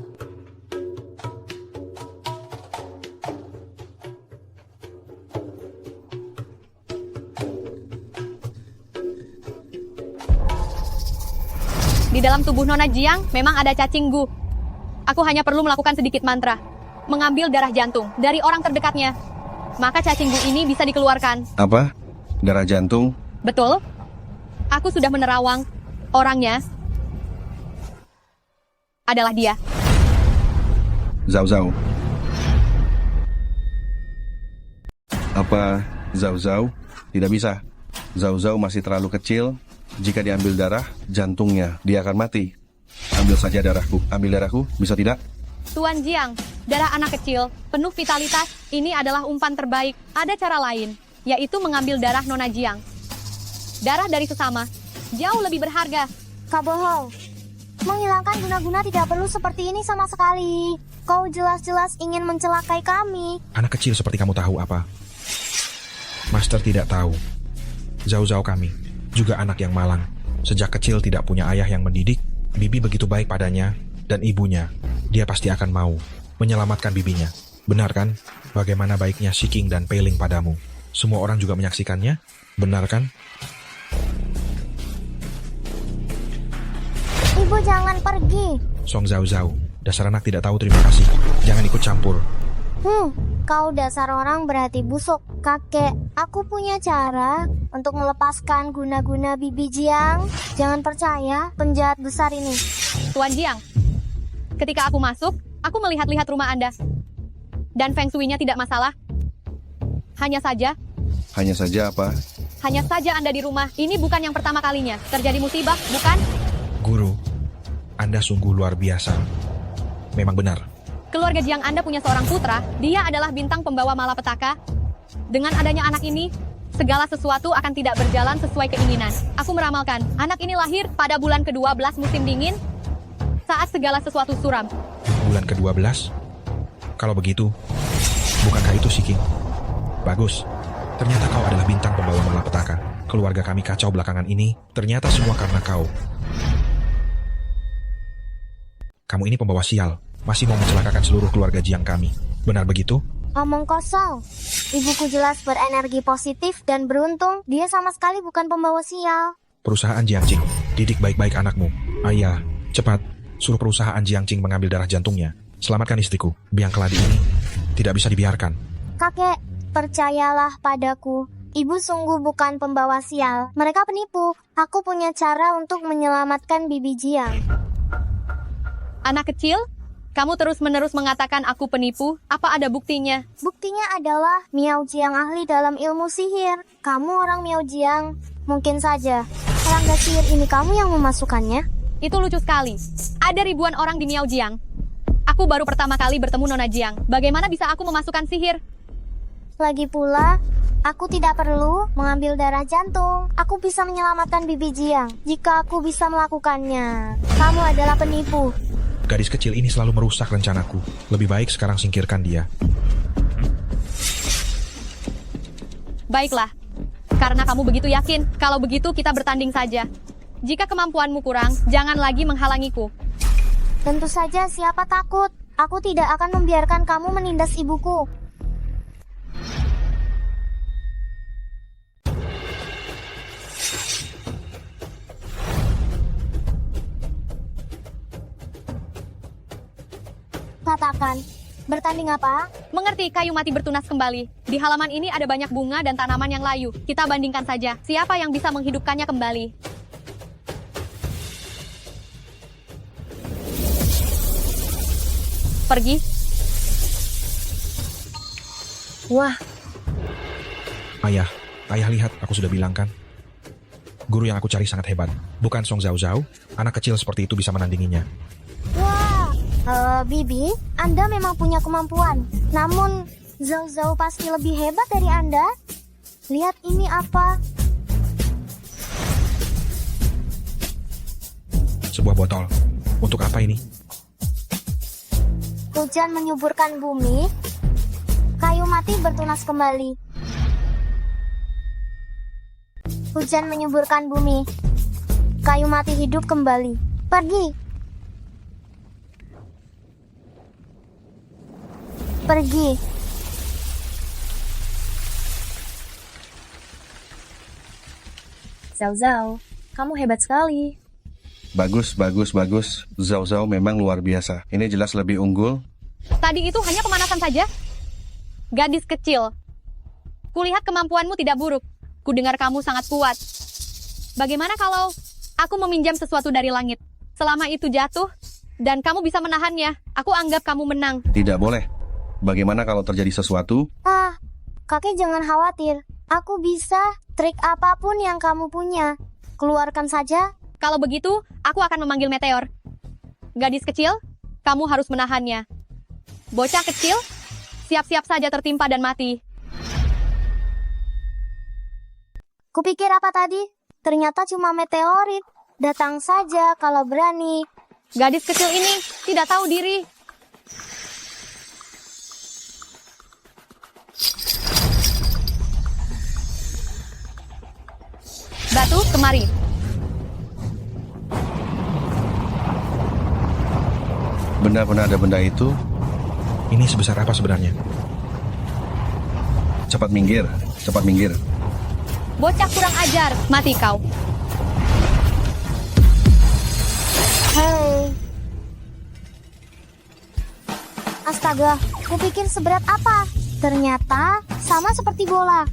Di dalam tubuh Nona Jiang memang ada cacing gu. Aku hanya perlu melakukan sedikit mantra, mengambil darah jantung dari orang terdekatnya. Maka cacing gu ini bisa dikeluarkan.
Apa? Darah jantung?
Betul. Aku sudah menerawang. Orangnya adalah dia.
Zhao Zhao. Apa Zhao Zhao? Tidak bisa. Zhao Zhao masih terlalu kecil. Jika diambil darah, jantungnya, dia akan mati. Ambil saja darahku. Ambil darahku, bisa tidak?
Tuan Jiang, darah anak kecil, penuh vitalitas, ini adalah umpan terbaik. Ada cara lain, yaitu mengambil darah Nona Jiang. Darah dari sesama, jauh lebih berharga.
Kau bohong. Menghilangkan guna-guna tidak perlu seperti ini sama sekali. Kau jelas-jelas ingin mencelakai kami.
Anak kecil seperti kamu tahu apa? Master tidak tahu. Zhao Zhao kami juga anak yang malang. Sejak kecil tidak punya ayah yang mendidik. Bibi begitu baik padanya dan ibunya. Dia pasti akan mau menyelamatkan bibinya. Benar kan? Bagaimana baiknya Shiking dan Pei Ling padamu. Semua orang juga menyaksikannya. Benar kan?
Ibu jangan pergi.
Song Zhao Zhao, dasar anak tidak tahu terima kasih. Jangan ikut campur.
Kau dasar orang berhati busuk. Kakek, aku punya cara untuk melepaskan guna-guna Bibi Jiang. Jangan percaya penjahat besar ini.
Tuan Jiang, ketika aku masuk, aku melihat-lihat rumah Anda. Dan Feng Shui-nya tidak masalah. Hanya saja
apa?
Hanya saja Anda di rumah. Ini bukan yang pertama kalinya. Terjadi musibah, bukan?
Guru, Anda sungguh luar biasa. Memang benar.
Keluarga Jiang Anda punya seorang putra. Dia adalah bintang pembawa malapetaka. Dengan adanya anak ini, segala sesuatu akan tidak berjalan sesuai keinginan. Aku meramalkan, anak ini lahir pada bulan ke-12 musim dingin, saat segala sesuatu suram.
Bulan ke-12? Kalau begitu, bukankah itu Shiking? Bagus. Ternyata kau adalah bintang pembawa malapetaka. Keluarga kami kacau belakangan ini. Ternyata semua karena kau. Kamu ini pembawa sial. Masih mau mencelakakan seluruh keluarga Jiang kami. Benar begitu?
Omong kosong. Ibuku jelas berenergi positif dan beruntung. Dia sama sekali bukan pembawa sial.
Perusahaan Jiangqing, didik baik-baik anakmu. Ayah, cepat. Suruh perusahaan Jiangqing mengambil darah jantungnya. Selamatkan istriku. Biang keladi ini tidak bisa dibiarkan.
Kakek, percayalah padaku. Ibu sungguh bukan pembawa sial. Mereka penipu. Aku punya cara untuk menyelamatkan Bibi Jiang.
Anak kecil, kamu terus-menerus mengatakan aku penipu. Apa ada buktinya?
Buktinya adalah Miao Jiang ahli dalam ilmu sihir. Kamu orang Miao Jiang. Mungkin saja serangga sihir ini kamu yang memasukkannya.
Itu lucu sekali. Ada ribuan orang di Miao Jiang. Aku baru pertama kali bertemu Nona Jiang. Bagaimana bisa aku memasukkan sihir?
Lagi pula, aku tidak perlu mengambil darah jantung. Aku bisa menyelamatkan Bibi Jiang jika aku bisa melakukannya. Kamu adalah penipu.
Gadis kecil ini selalu merusak rencanaku. Lebih baik sekarang singkirkan dia.
Baiklah. Karena kamu begitu yakin, kalau begitu kita bertanding saja. Jika kemampuanmu kurang, jangan lagi menghalangiku.
Tentu saja, siapa takut? Aku tidak akan membiarkan kamu menindas ibuku. Katakan, bertanding apa?
Mengerti, kayu mati bertunas kembali. Di halaman ini ada banyak bunga dan tanaman yang layu. Kita bandingkan saja, siapa yang bisa menghidupkannya kembali. Pergi.
Wah,
Ayah lihat, aku sudah bilang kan. Guru yang aku cari sangat hebat. Bukan Song Zhao Zhao, anak kecil seperti itu bisa menandinginya.
Wah, Bibi, Anda memang punya kemampuan. Namun, Zhao Zhao pasti lebih hebat dari Anda. Lihat ini apa?
Sebuah botol. Untuk apa ini?
Hujan menyuburkan bumi, kayu mati bertunas kembali. Hujan menyuburkan bumi, kayu mati hidup kembali. Pergi. Pergi.
Zhao Zhao, kamu hebat sekali.
Bagus. Zhao Zhao memang luar biasa. Ini jelas lebih unggul.
Tadi itu hanya pemanasan saja. Gadis kecil, kulihat kemampuanmu tidak buruk. Kudengar kamu sangat kuat. Bagaimana kalau aku meminjam sesuatu dari langit? Selama itu jatuh, dan kamu bisa menahannya, aku anggap kamu menang.
Tidak boleh. Bagaimana kalau terjadi sesuatu?
Kakek jangan khawatir. Aku bisa trik apapun yang kamu punya. Keluarkan saja.
Kalau begitu, aku akan memanggil meteor. Gadis kecil, kamu harus menahannya. Bocah kecil, siap-siap saja tertimpa dan mati.
Kupikir apa tadi? Ternyata cuma meteorit. Datang saja kalau berani.
Gadis kecil ini tidak tahu diri. Batu, kemari.
Benar-benar ada benda itu.
Ini sebesar apa sebenarnya?
Cepat minggir.
Bocah kurang ajar, mati kau.
Hei. Astaga, kupikir seberat apa? Ternyata sama seperti bola.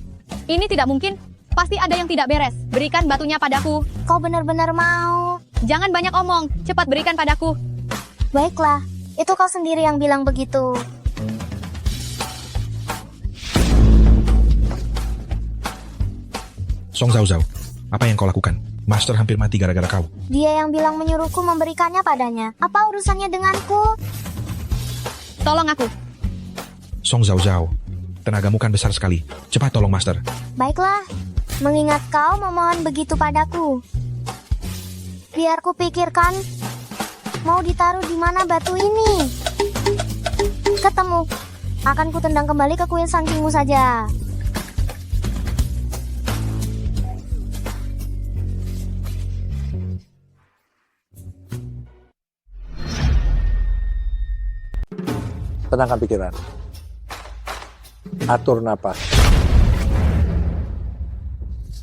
Ini tidak mungkin. Pasti ada yang tidak beres. Berikan batunya padaku.
Kau benar-benar mau?
Jangan banyak omong. Cepat berikan padaku.
Baiklah, itu kau sendiri yang bilang begitu.
Song Zhao Zhao, apa yang kau lakukan? Master hampir mati gara-gara kau.
Dia yang bilang menyuruhku memberikannya padanya. Apa urusannya denganku?
Tolong aku.
Song Zhao Zhao, tenagamu kan besar sekali. Cepat tolong Master.
Baiklah, mengingat kau memohon begitu padaku. Biar ku pikirkan, mau ditaruh di mana batu ini? Ketemu. Akan ku tendang kembali ke kuil sankingmu saja.
Tenangkan pikiran. Atur napas.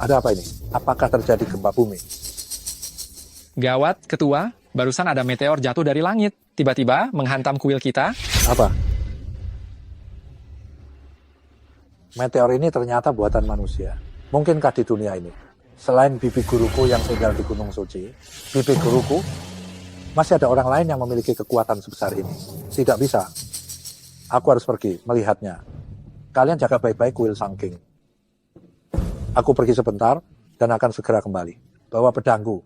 Ada apa ini? Apakah terjadi gempa bumi?
Gawat, Ketua. Barusan ada meteor jatuh dari langit. Tiba-tiba menghantam kuil kita.
Apa? Meteor ini ternyata buatan manusia. Mungkinkah di dunia ini, selain bibi guruku yang tinggal di Gunung Suci, bibi guruku, masih ada orang lain yang memiliki kekuatan sebesar ini? Tidak bisa. Aku harus pergi melihatnya. Kalian jaga baik-baik kuil Sangking. Aku pergi sebentar dan akan segera kembali. Bawa pedangku.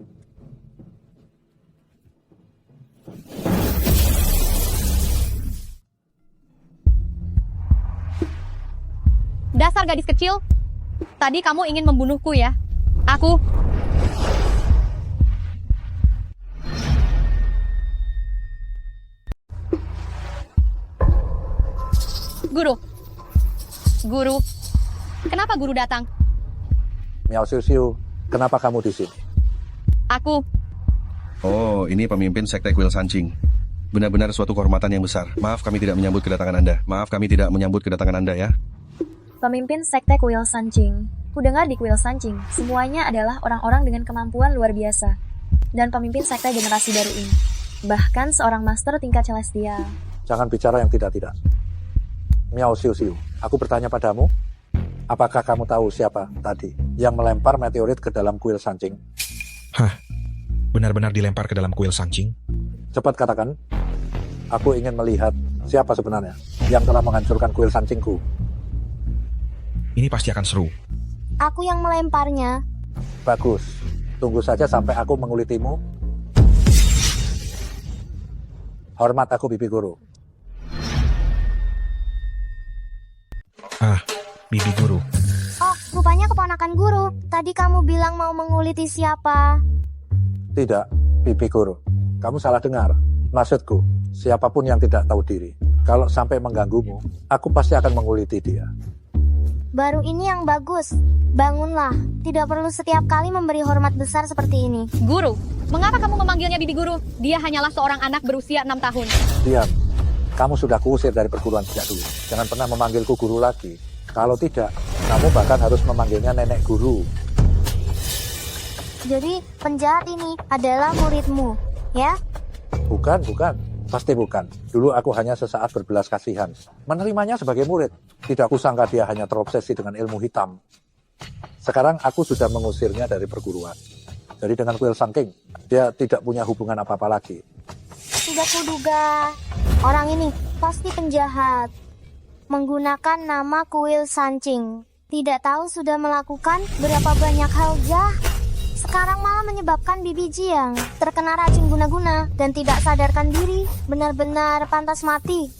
Dasar gadis kecil. Tadi kamu ingin membunuhku ya? Aku... Guru. Guru. Kenapa guru datang?
Miao Xiu Xiu, kenapa kamu di sini?
Aku.
Oh, ini pemimpin Sekte Kuil Sanjing. Benar-benar suatu kehormatan yang besar. Maaf kami tidak menyambut kedatangan Anda. Maaf kami tidak menyambut kedatangan Anda ya.
Pemimpin Sekte Kuil Sanjing. Kudengar di Kuil Sanjing, semuanya adalah orang-orang dengan kemampuan luar biasa. Dan pemimpin sekte generasi baru ini. Bahkan seorang master tingkat celestial.
Jangan bicara yang tidak-tidak. Miao Xiu Xiu, aku bertanya padamu, apakah kamu tahu siapa tadi yang melempar meteorit ke dalam kuil Sanjing?
Hah? Benar-benar dilempar ke dalam kuil Sanjing?
Cepat katakan. Aku ingin melihat siapa sebenarnya yang telah menghancurkan kuil Sanjingku.
Ini pasti akan seru.
Aku yang melemparnya.
Bagus. Tunggu saja sampai aku mengulitimu. Hormat aku, Bibi Guru.
Ah, Bibi Guru.
Oh, rupanya keponakan guru. Tadi kamu bilang mau menguliti siapa?
Tidak, Bibi Guru. Kamu salah dengar. Maksudku, siapapun yang tidak tahu diri, kalau sampai mengganggumu, aku pasti akan menguliti dia.
Baru ini yang bagus. Bangunlah. Tidak perlu setiap kali memberi hormat besar seperti ini.
Guru, mengapa kamu memanggilnya Bibi Guru? Dia hanyalah seorang anak berusia 6 tahun.
Diam. Kamu sudah kuusir dari perguruan sejak dulu. Jangan pernah memanggilku guru lagi. Kalau tidak, kamu bahkan harus memanggilnya nenek guru.
Jadi, penjahat ini adalah muridmu, ya?
Bukan. Pasti bukan. Dulu aku hanya sesaat berbelas kasihan. Menerimanya sebagai murid. Tidak kusangka dia hanya terobsesi dengan ilmu hitam. Sekarang aku sudah mengusirnya dari perguruan. Jadi dengan kuil Sanjing, dia tidak punya hubungan apa-apa lagi.
Tidak kuduga. Orang ini pasti penjahat. Menggunakan nama kuil Sanjing. Tidak tahu sudah melakukan berapa banyak hal jahat. Sekarang malah menyebabkan Bibi Jiang terkena racun guna-guna dan tidak sadarkan diri. Benar-benar pantas mati.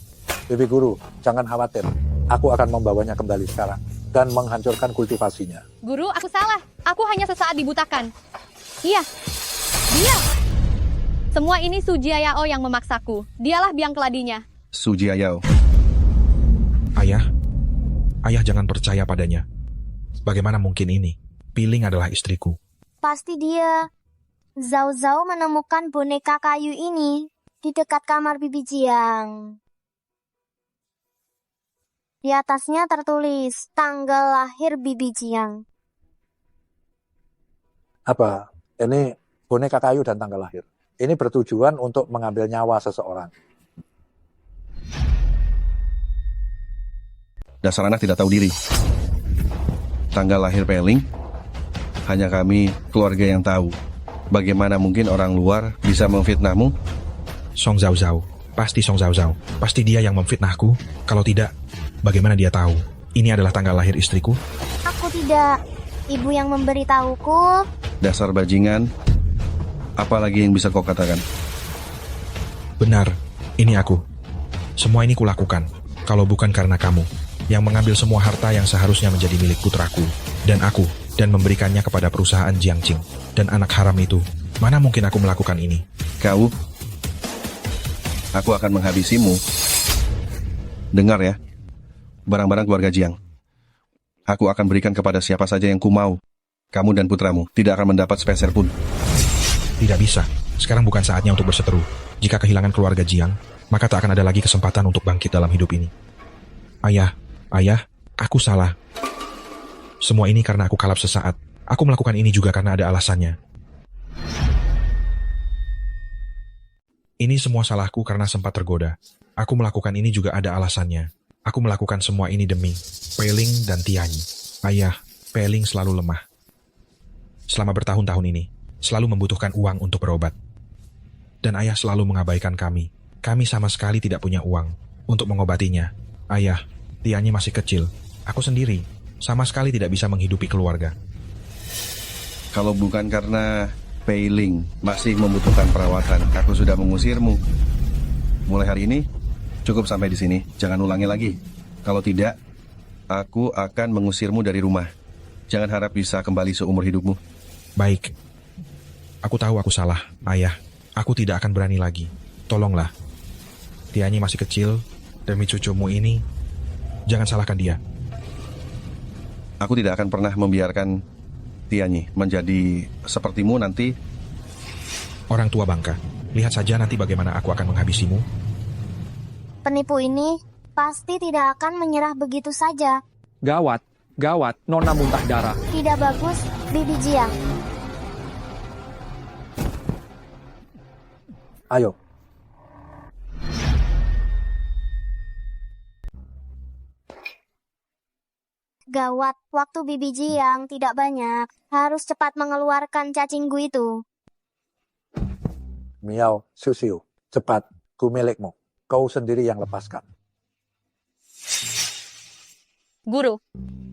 Bibi Guru, jangan khawatir. Aku akan membawanya kembali sekarang dan menghancurkan kultivasinya.
Guru, aku salah. Aku hanya sesaat dibutakan. Iya. Dia. Semua ini Su Jiayao yang memaksaku. Dialah biang keladinya.
Su Jiayao.
Ayah jangan percaya padanya. Bagaimana mungkin ini? Piling adalah istriku.
Pasti dia. Zhao Zhao menemukan boneka kayu ini di dekat kamar Bibi Jiang. Di atasnya tertulis tanggal lahir Bibi Jiang.
Apa? Ini boneka kayu dan tanggal lahir. Ini bertujuan untuk mengambil nyawa seseorang.
Dasar anak tidak tahu diri. Tanggal lahir Peling, hanya kami keluarga yang tahu. Bagaimana mungkin orang luar bisa memfitnahmu?
Song Zhao Zhao. Pasti Song Zhao Zhao. Pasti dia yang memfitnahku. Kalau tidak, bagaimana dia tahu? Ini adalah tanggal lahir istriku?
Aku tidak. Ibu yang memberitahuku.
Dasar bajingan. Apalagi yang bisa kau katakan?
Benar, ini aku. Semua ini kulakukan. Kalau bukan karena kamu, yang mengambil semua harta yang seharusnya menjadi milik putraku, dan aku, dan memberikannya kepada perusahaan Jiangqing, dan anak haram itu, mana mungkin aku melakukan ini?
Kau? Aku akan menghabisimu. Dengar ya, barang-barang keluarga Jiang. Aku akan berikan kepada siapa saja yang ku mau. Kamu dan putramu tidak akan mendapat sepeser pun.
Tidak bisa. Sekarang bukan saatnya untuk berseteru. Jika kehilangan keluarga Jiang, maka tak akan ada lagi kesempatan untuk bangkit dalam hidup ini. Ayah, aku salah. Semua ini karena aku kalap sesaat. Aku melakukan ini juga karena ada alasannya. Ini semua salahku karena sempat tergoda. Aku melakukan ini juga ada alasannya. Aku melakukan semua ini demi Peling dan Tianyi. Ayah, Peling selalu lemah. Selama bertahun-tahun ini, selalu membutuhkan uang untuk berobat. Dan ayah selalu mengabaikan kami. Kami sama sekali tidak punya uang untuk mengobatinya. Ayah, Tianyi masih kecil. Aku sendiri sama sekali tidak bisa menghidupi keluarga.
Kalau bukan karena Peiling masih membutuhkan perawatan, aku sudah mengusirmu. Mulai hari ini, cukup sampai di sini. Jangan ulangi lagi. Kalau tidak, aku akan mengusirmu dari rumah. Jangan harap bisa kembali seumur hidupmu.
Baik. Aku tahu aku salah, ayah. Aku tidak akan berani lagi. Tolonglah. Tianyi masih kecil, demi cucumu ini, Jangan salahkan dia.
Aku tidak akan pernah membiarkan Tianyi menjadi sepertimu nanti.
Orang tua bangka, lihat saja nanti bagaimana aku akan menghabisimu.
Penipu ini pasti tidak akan menyerah begitu saja.
Gawat, gawat, Nona muntah darah.
Tidak bagus, Bibi Jiang.
Ayo.
Gawat, waktu Bibi Jiang tidak banyak. Harus cepat mengeluarkan cacinggu itu.
Miao, Siu, cepat, ku milikmu. Kau sendiri yang lepaskan.
Guru,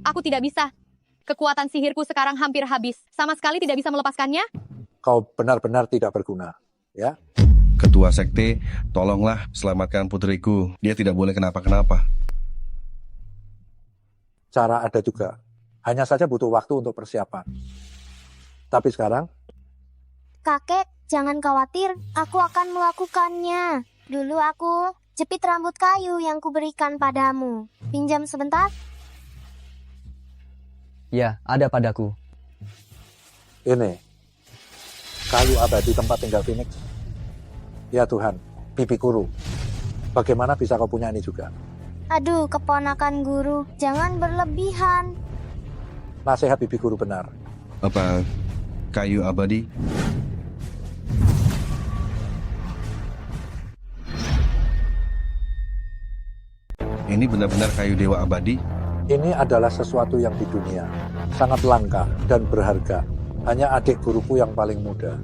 aku tidak bisa. Kekuatan sihirku sekarang hampir habis. Sama sekali tidak bisa melepaskannya.
Kau benar-benar tidak berguna, ya?
Ketua sekte, tolonglah selamatkan putriku. Dia tidak boleh kenapa-kenapa.
Cara ada juga. Hanya saja butuh waktu untuk persiapan. Tapi sekarang,
Kakek, jangan khawatir. Aku akan melakukannya. Dulu aku jepit rambut kayu yang kuberikan padamu. Pinjam sebentar?
Ya, ada padaku.
ini. Kayu abadi tempat tinggal Phoenix. Ya Tuhan, Bibi Guru. Bagaimana bisa kau punya ini juga?
Aduh, keponakan guru, jangan berlebihan.
Nasihat Bibi Guru benar.
Apa kayu abadi? Ini benar-benar kayu dewa abadi?
Ini adalah sesuatu yang di dunia sangat langka dan berharga. Hanya adik guruku yang paling muda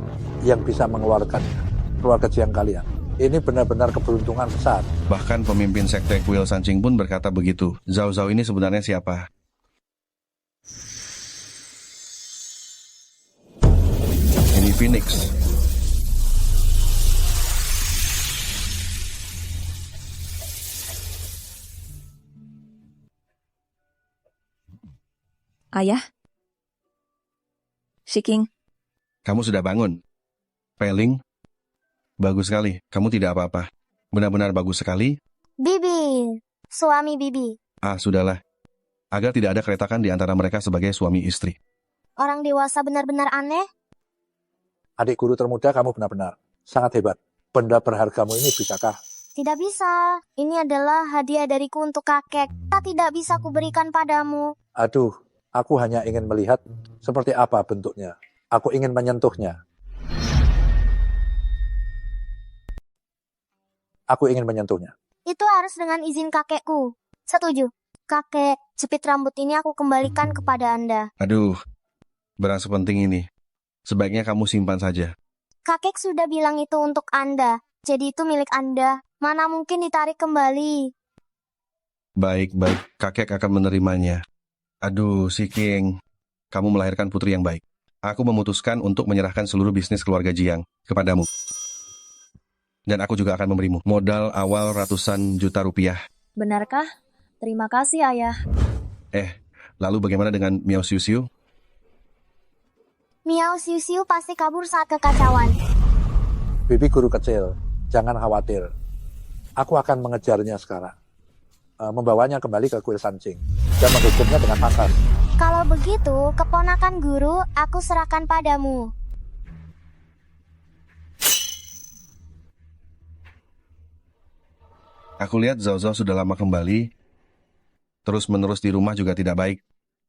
yang bisa mengeluarkan keluarga Jiang kalian. Ini benar-benar keberuntungan besar.
Bahkan pemimpin sekte Kuil Sanjing pun berkata begitu. Zhao Zhao ini sebenarnya siapa? Ini Phoenix.
Ayah? Shiking,
Kamu sudah bangun? Peling? Bagus sekali. Kamu tidak apa-apa. Benar-benar bagus sekali.
Bibi, suami Bibi.
Ah, sudahlah. Agar tidak ada keretakan di antara mereka sebagai suami istri.
Orang dewasa benar-benar aneh.
Adik guru termuda, kamu benar-benar sangat hebat. Benda berhargamu ini bisakah?
Tidak bisa. Ini adalah hadiah dariku untuk kakek. Tak tidak bisa kuberikan padamu.
Aduh, aku hanya ingin melihat seperti apa bentuknya. Aku ingin menyentuhnya. Aku ingin menyentuhnya.
Itu harus dengan izin kakekku. Setuju. Kakek, jepit rambut ini aku kembalikan kepada Anda.
Aduh, barang sepenting ini. Sebaiknya kamu simpan saja.
Kakek sudah bilang itu untuk Anda. Jadi itu milik Anda. Mana mungkin ditarik kembali.
Baik, kakek akan menerimanya. Aduh, si King. Kamu melahirkan putri yang baik. Aku memutuskan untuk menyerahkan seluruh bisnis keluarga Jiang kepadamu. Dan aku juga akan memberimu modal awal ratusan juta rupiah.
Benarkah? Terima kasih, Ayah.
Lalu bagaimana dengan Miao Siu Siu?
Miao Siu Siu pasti kabur saat kekacauan.
Bibi guru kecil, jangan khawatir. Aku akan mengejarnya sekarang. Membawanya kembali ke kuil Sanjing dan menghukumnya dengan pasar.
Kalau begitu, keponakan guru, aku serahkan padamu.
Aku lihat Zhao Zhao sudah lama kembali. Terus-menerus di rumah juga tidak baik.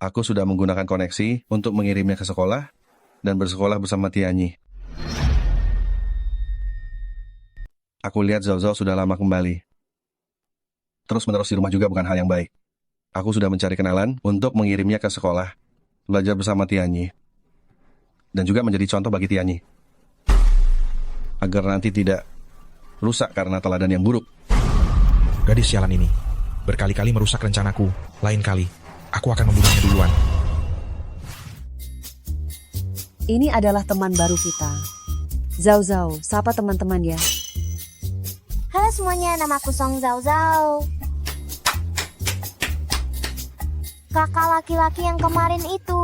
Aku sudah menggunakan koneksi untuk mengirimnya ke sekolah dan bersekolah bersama Tianyi. Aku lihat Zhao Zhao sudah lama kembali. Terus-menerus di rumah juga bukan hal yang baik. Aku sudah mencari kenalan untuk mengirimnya ke sekolah, belajar bersama Tianyi, dan juga menjadi contoh bagi Tianyi. Agar nanti tidak rusak karena teladan yang buruk.
Gadis sialan ini berkali-kali merusak rencanaku. Lain kali, aku akan membunuhnya duluan.
Ini adalah teman baru kita. Zhao Zhao, sapa teman-teman ya.
Halo semuanya, namaku Song Zhao Zhao. Kakak laki-laki yang kemarin itu.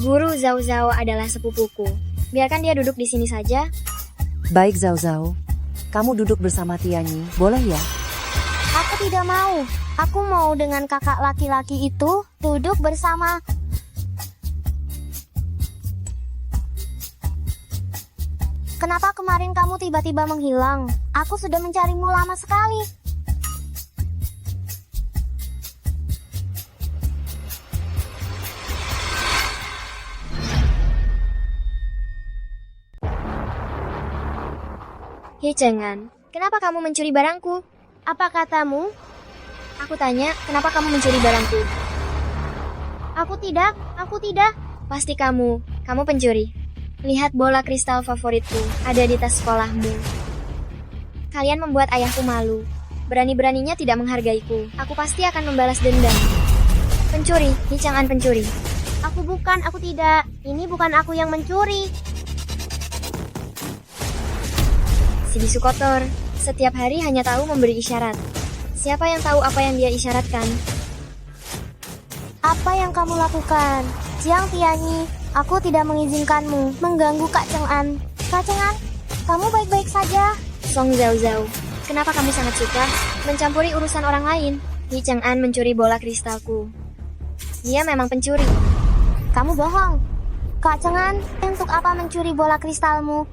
Guru Zhao Zhao adalah sepupuku. Biarkan dia duduk di sini saja.
Baik Zhao Zhao, kamu duduk bersama Tianyi, boleh ya?
Aku tidak mau. Aku mau dengan kakak laki-laki itu duduk bersama. Kenapa kemarin kamu tiba-tiba menghilang? Aku sudah mencarimu lama sekali.
Hei Cengan, kenapa kamu mencuri barangku?
Apa katamu?
Aku tanya, kenapa kamu mencuri barangku?
Aku tidak.
Pasti kamu pencuri. Lihat bola kristal favoritku, ada di tas sekolahmu. Kalian membuat ayahku malu. Berani-beraninya tidak menghargaiku. Aku pasti akan membalas dendam. Pencuri, Hei Chang'an pencuri.
Aku tidak. Ini bukan aku yang mencuri.
Si bisu kotor, setiap hari hanya tahu memberi isyarat. Siapa yang tahu apa yang dia isyaratkan?
Apa yang kamu lakukan? Jiang Tianyi, aku tidak mengizinkanmu mengganggu Kak Chang'an. Kak Chang'an, kamu baik-baik saja?
Song Zhao Zhao, kenapa kamu sangat suka mencampuri urusan orang lain? Hei Chang'an mencuri bola kristalku. Dia memang pencuri.
Kamu bohong. Kak Chang'an, untuk apa mencuri bola kristalmu?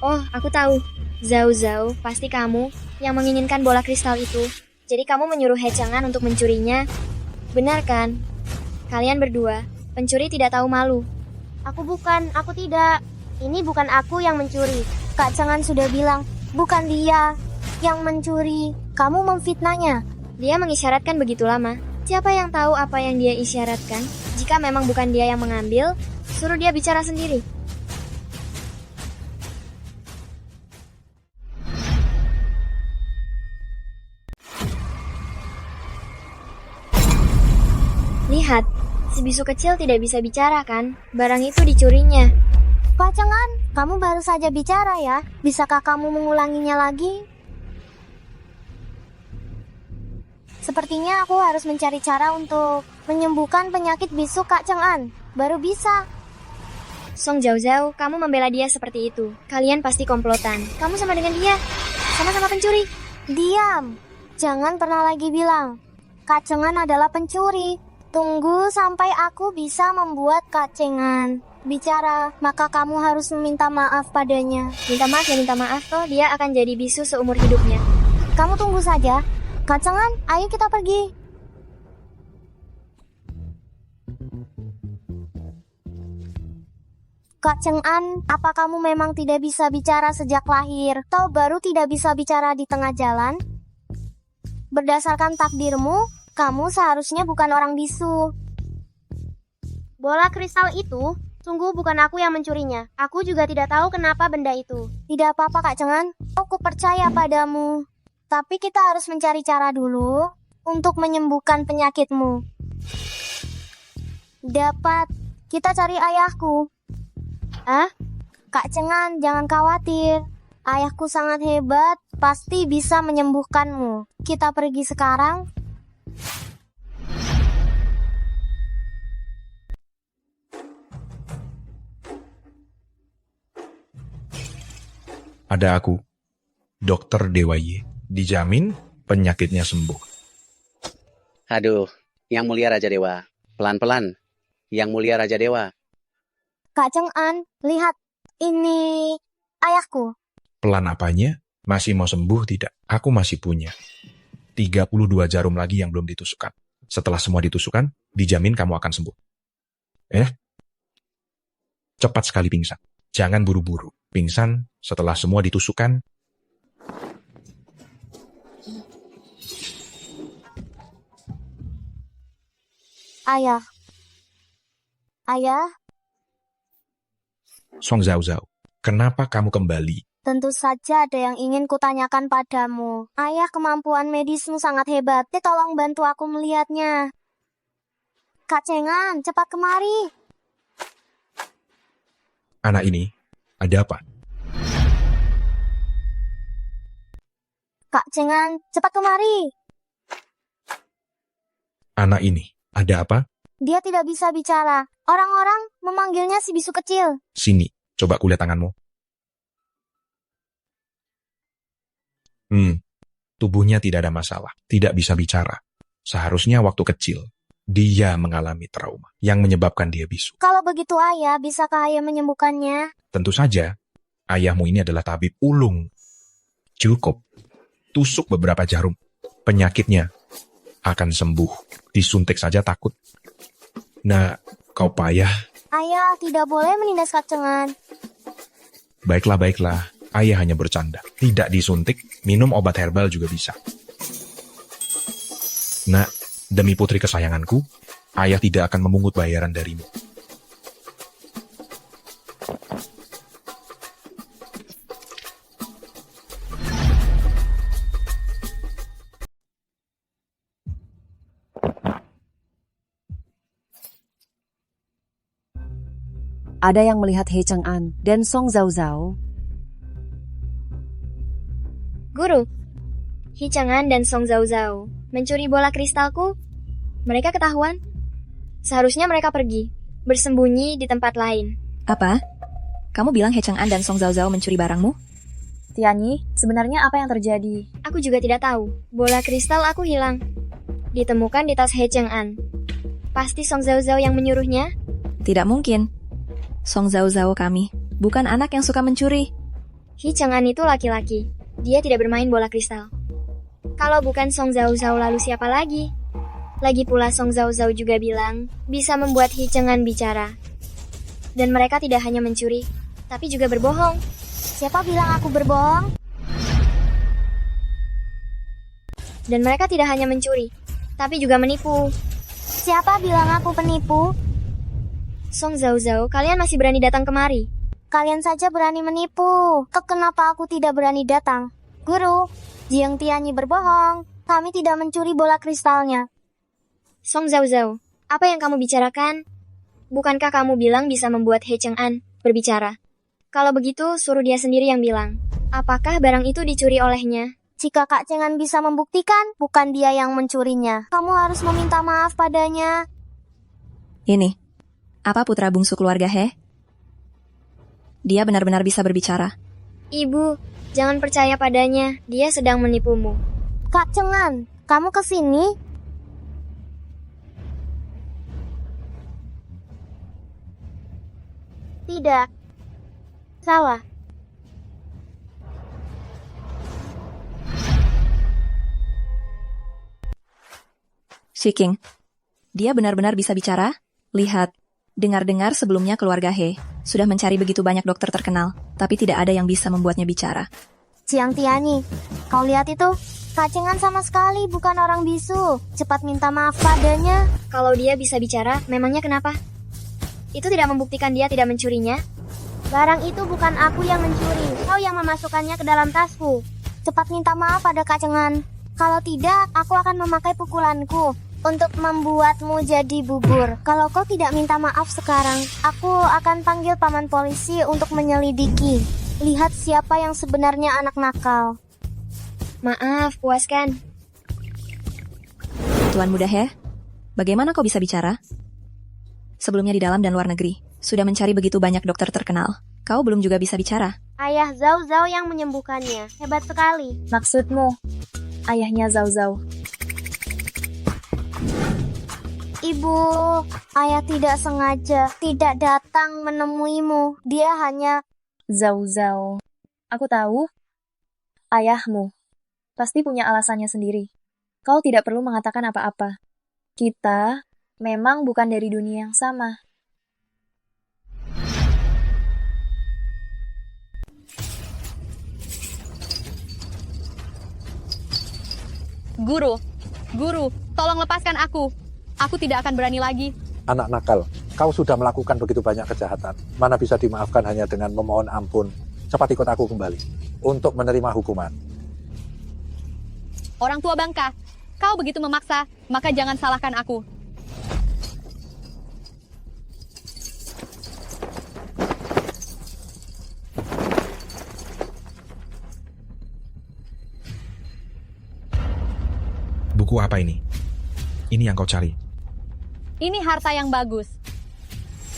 Oh, aku tahu. Zhao Zhao, pasti kamu yang menginginkan bola kristal itu. Jadi kamu menyuruh He Chang'an untuk mencurinya. Benar kan? Kalian berdua, pencuri tidak tahu malu.
Aku tidak. Ini bukan aku yang mencuri. Kak Chang'an sudah bilang, bukan dia yang mencuri. Kamu memfitnahnya.
Dia mengisyaratkan begitu lama. Siapa yang tahu apa yang dia isyaratkan? Jika memang bukan dia yang mengambil, suruh dia bicara sendiri. Lihat, si bisu kecil tidak bisa bicara kan? Barang itu dicurinya.
Kak Chang'an, kamu baru saja bicara ya. Bisakah kamu mengulanginya lagi? Sepertinya aku harus mencari cara untuk menyembuhkan penyakit bisu Kak Chang'an. Baru bisa.
Song Zhao Zhao, kamu membela dia seperti itu. Kalian pasti komplotan. Kamu sama dengan dia. Sama-sama pencuri.
Diam. Jangan pernah lagi bilang Kak Chang'an adalah pencuri. Tunggu sampai aku bisa membuat Kak Chang'an bicara, maka kamu harus meminta maaf padanya.
Minta maaf ya minta maaf, toh dia akan jadi bisu seumur hidupnya.
Kamu tunggu saja. Kak Chang'an, ayo kita pergi. Kak Chang'an, apa kamu memang tidak bisa bicara sejak lahir? Atau baru tidak bisa bicara di tengah jalan? Berdasarkan takdirmu, kamu seharusnya bukan orang bisu. Bola kristal itu sungguh bukan aku yang mencurinya. Aku juga tidak tahu kenapa benda itu. Tidak apa-apa Kak Chang'an, aku percaya padamu. Tapi kita harus mencari cara dulu untuk menyembuhkan penyakitmu. Dapat, kita cari ayahku. Kak Chang'an, jangan khawatir. Ayahku sangat hebat, pasti bisa menyembuhkanmu. Kita pergi sekarang.
Ada aku, Dokter Dewa Ye. Dijamin penyakitnya sembuh.
Aduh, Yang Mulia Raja Dewa. Pelan-pelan. Yang Mulia Raja Dewa.
Kak Chang'an, lihat. Ini ayahku.
Pelan apanya? Masih mau sembuh tidak? Aku masih punya 32 jarum lagi yang belum ditusukkan. Setelah semua ditusukkan, dijamin kamu akan sembuh. Cepat sekali pingsan. Jangan buru-buru. Pingsan setelah semua ditusukkan.
Ayah.
Song Zhao Zhao, kenapa kamu kembali?
Tentu saja ada yang ingin kutanyakan padamu. Ayah, kemampuan medismu sangat hebat. Tolong bantu aku melihatnya. Kak Chang'an, cepat kemari.
Anak ini, ada apa?
Kak Chang'an, cepat kemari.
Anak ini, ada apa?
Dia tidak bisa bicara. Orang-orang memanggilnya si bisu kecil.
Sini, coba kulihat tanganmu. Tubuhnya tidak ada masalah, tidak bisa bicara. Seharusnya waktu kecil, dia mengalami trauma yang menyebabkan dia bisu.
Kalau begitu ayah, bisakah ayah menyembuhkannya?
Tentu saja, ayahmu ini adalah tabib ulung. Cukup, tusuk beberapa jarum. Penyakitnya akan sembuh. Disuntik saja takut. Nah, kau payah.
Ayah, tidak boleh menindas kacengan.
Baiklah. Ayah hanya bercanda. Tidak disuntik, minum obat herbal juga bisa. Nak, demi putri kesayanganku, ayah tidak akan memungut bayaran darimu.
Ada yang melihat He Cheng-an dan Song Zhao.
Guru, He Cheng-an dan Song Zhao mencuri bola kristalku. Mereka ketahuan. Seharusnya mereka pergi, bersembunyi di tempat lain.
Apa? Kamu bilang He Cheng-an dan Song Zhao mencuri barangmu?
Tianyi, sebenarnya apa yang terjadi?
Aku juga tidak tahu. Bola kristal aku hilang. Ditemukan di tas He Cheng-an. Pasti Song Zhao yang menyuruhnya?
Tidak mungkin. Song Zhao kami, bukan anak yang suka mencuri.
He Cheng-an itu laki-laki. Dia tidak bermain bola kristal. Kalau bukan Song Zhao lalu siapa lagi? Lagi pula Song Zhao juga bilang bisa membuat He Cheng-an bicara. Dan mereka tidak hanya mencuri, tapi juga berbohong.
Siapa bilang aku berbohong?
Dan mereka tidak hanya mencuri, tapi juga menipu.
Siapa bilang aku penipu?
Song Zhao, kalian masih berani datang kemari?
Kalian saja berani menipu. Kenapa aku tidak berani datang? Guru, Jiang Tianyi berbohong. Kami tidak mencuri bola kristalnya.
Song Zhao, apa yang kamu bicarakan? Bukankah kamu bilang bisa membuat He Cheng-an berbicara? Kalau begitu, suruh dia sendiri yang bilang. Apakah barang itu dicuri olehnya?
Jika Kak Cheng-an bisa membuktikan, bukan dia yang mencurinya. Kamu harus meminta maaf padanya.
Ini, apa putra bungsu keluarga He? Dia benar-benar bisa berbicara.
Ibu, jangan percaya padanya. Dia sedang menipumu.
Kak Cheng-an, kamu kesini? Tidak. Salah.
Shiking, dia benar-benar bisa bicara? Lihat, dengar-dengar sebelumnya keluarga He sudah mencari begitu banyak dokter terkenal, tapi tidak ada yang bisa membuatnya bicara.
Jiang Tianyi, kau lihat itu? Kak Cheng-an sama sekali bukan orang bisu. Cepat minta maaf padanya.
Kalau dia bisa bicara, memangnya kenapa? Itu tidak membuktikan dia tidak mencurinya?
Barang itu bukan aku yang mencuri. Kau yang memasukkannya ke dalam tasku. Cepat minta maaf pada Kak Cheng-an. Kalau tidak, aku akan memakai pukulanku untuk membuatmu jadi bubur. Kalau kau tidak minta maaf sekarang, aku akan panggil paman polisi untuk menyelidiki. Lihat siapa yang sebenarnya anak nakal.
Maaf, puaskan.
Tuan muda He, bagaimana kau bisa bicara? Sebelumnya di dalam dan luar negeri, sudah mencari begitu banyak dokter terkenal. Kau belum juga bisa bicara.
Ayah Zhao yang menyembuhkannya. Hebat sekali.
Maksudmu, ayahnya Zhao.
Ibu, ayah tidak sengaja tidak datang menemuimu. Dia hanya...
Zhao. Aku tahu. Ayahmu pasti punya alasannya sendiri. Kau tidak perlu mengatakan apa-apa. Kita memang bukan dari dunia yang sama.
Guru, tolong lepaskan aku. Aku tidak akan berani lagi.
Anak nakal, kau sudah melakukan begitu banyak kejahatan. Mana bisa dimaafkan hanya dengan memohon ampun. Cepat ikut aku kembali untuk menerima hukuman.
Orang tua bangka, kau begitu memaksa, maka jangan salahkan aku.
Buku apa ini? Ini yang kau cari.
Ini harta yang bagus.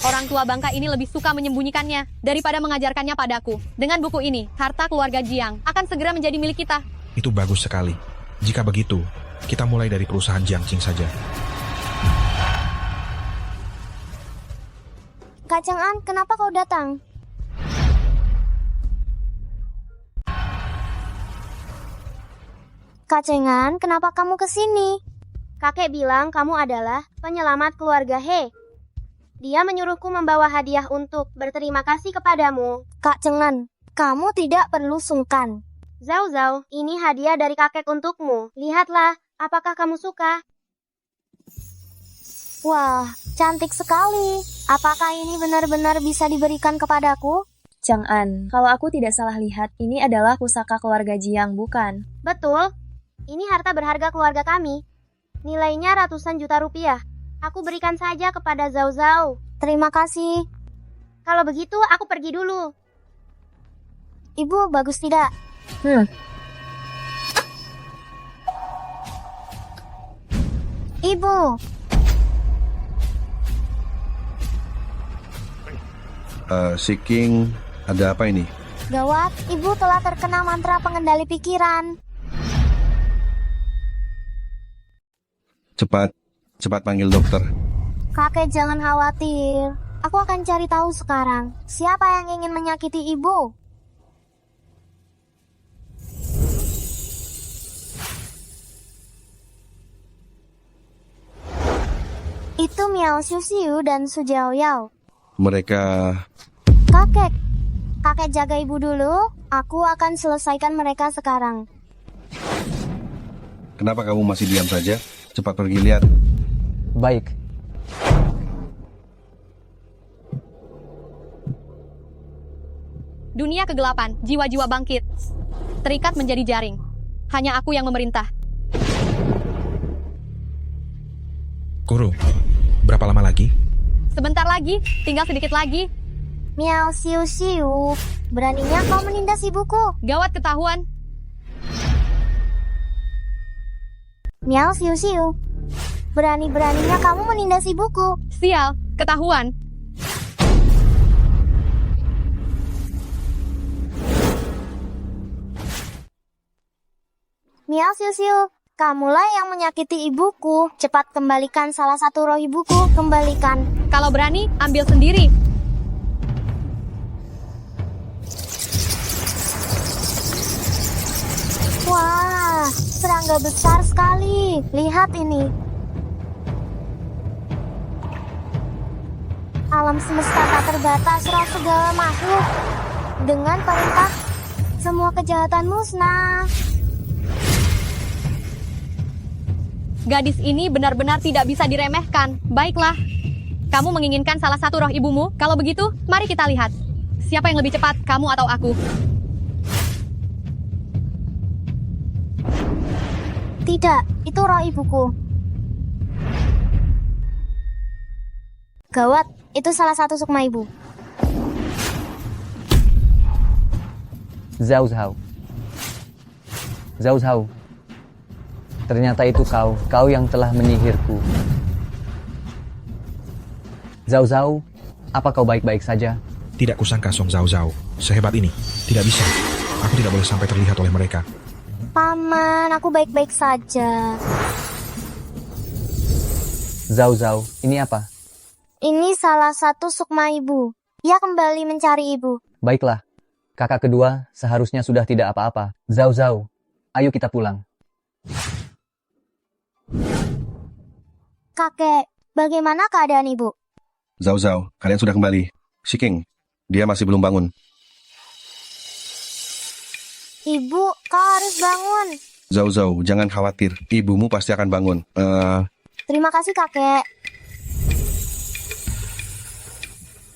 Orang tua bangka ini lebih suka menyembunyikannya daripada mengajarkannya padaku. Dengan buku ini, harta keluarga Jiang akan segera menjadi milik kita.
Itu bagus sekali. Jika begitu, kita mulai dari perusahaan Jiangqing saja.
Kak Chang'an, kenapa kau datang? Kak Chang'an, kenapa kamu ke sini?
Kakek bilang kamu adalah penyelamat keluarga He. Dia menyuruhku membawa hadiah untuk berterima kasih kepadamu.
Kak Chang'an, kamu tidak perlu sungkan.
Zhao Zhao, ini hadiah dari kakek untukmu. Lihatlah, apakah kamu suka?
Wah, cantik sekali. Apakah ini benar-benar bisa diberikan kepadaku?
Chang'an, kalau aku tidak salah lihat, ini adalah pusaka keluarga Jiang, bukan?
Betul. Ini harta berharga keluarga kami. Nilainya ratusan juta rupiah. Aku berikan saja kepada Zhao Zhao.
Terima kasih.
Kalau begitu, aku pergi dulu.
Ibu, bagus tidak? Ibu.
Si King, ada apa ini?
Gawat, ibu telah terkena mantra pengendali pikiran.
Cepat panggil dokter.
Kakek jangan khawatir. Aku akan cari tahu sekarang. Siapa yang ingin menyakiti ibu? Itu Miao Xiu dan Su Jiaoyao.
Mereka...
Kakek jaga ibu dulu. Aku akan selesaikan mereka sekarang.
Kenapa kamu masih diam saja? Cepat pergi lihat.
Baik.
Dunia kegelapan, jiwa-jiwa bangkit. Terikat menjadi jaring. Hanya aku yang memerintah.
Kuro, berapa lama lagi?
Sebentar lagi, tinggal sedikit lagi.
Miao Xiu, beraninya kau menindas ibuku.
Gawat ketahuan.
Miao Xiu, berani-beraninya kamu menindas ibuku.
Sial, ketahuan.
Miao Xiu, kamulah yang menyakiti ibuku. Cepat kembalikan salah satu roh ibuku. Kembalikan.
Kalau berani, ambil sendiri.
Wah, serangga besar sekali. Lihat ini. Alam semesta tak terbatas, roh segala makhluk. Dengan perintah, semua kejahatan musnah.
Gadis ini benar-benar tidak bisa diremehkan. Baiklah. Kamu menginginkan salah satu roh ibumu? Kalau begitu, mari kita lihat. Siapa yang lebih cepat, kamu atau aku?
Tidak, itu roh ibuku. Gawat, itu salah satu sukma ibu.
Zhao Zhao. Ternyata itu kau yang telah menyihirku. Zhao, apa kau baik-baik saja?
Tidak kusangka Song Zhao sehebat ini. Tidak bisa. Aku tidak boleh sampai terlihat oleh mereka.
Paman, aku baik-baik saja.
Zhao, ini apa?
Ini salah satu sukma ibu. Ia kembali mencari ibu.
Baiklah, kakak kedua seharusnya sudah tidak apa-apa. Zhao, ayo kita pulang.
Kakek, bagaimana keadaan ibu?
Zhao, kalian sudah kembali. Si King, dia masih belum bangun.
Ibu, kau harus bangun.
Zhao, jangan khawatir. Ibumu pasti akan bangun.
Terima kasih, kakek.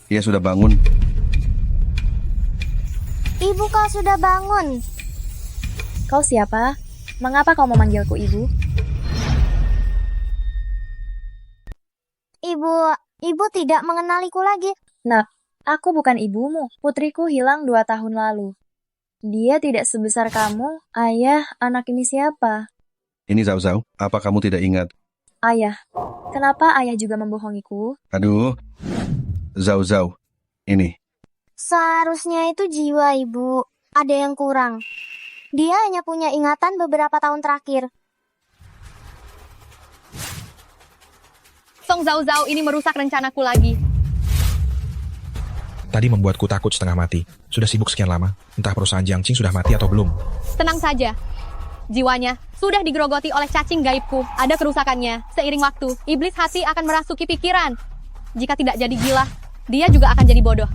Ia sudah bangun.
Ibu, kau sudah bangun.
Kau siapa? Mengapa kau memanggilku ibu?
Ibu tidak mengenaliku lagi.
Nak, aku bukan ibumu. Putriku hilang 2 tahun lalu. Dia tidak sebesar kamu. Ayah, anak ini siapa?
Ini Zhao, apa kamu tidak ingat?
Ayah. Kenapa ayah juga membohongiku?
Aduh. Zhao, ini.
Seharusnya itu jiwa ibu. Ada yang kurang. Dia hanya punya ingatan beberapa tahun terakhir.
Song Zhao Zhao ini merusak rencanaku lagi.
Tadi membuatku takut setengah mati. Sudah sibuk sekian lama. Entah perusahaan Jiangqing sudah mati atau belum.
Tenang saja. Jiwanya sudah digerogoti oleh cacing gaibku. Ada kerusakannya. Seiring waktu, iblis hati akan merasuki pikiran. Jika tidak jadi gila, dia juga akan jadi bodoh.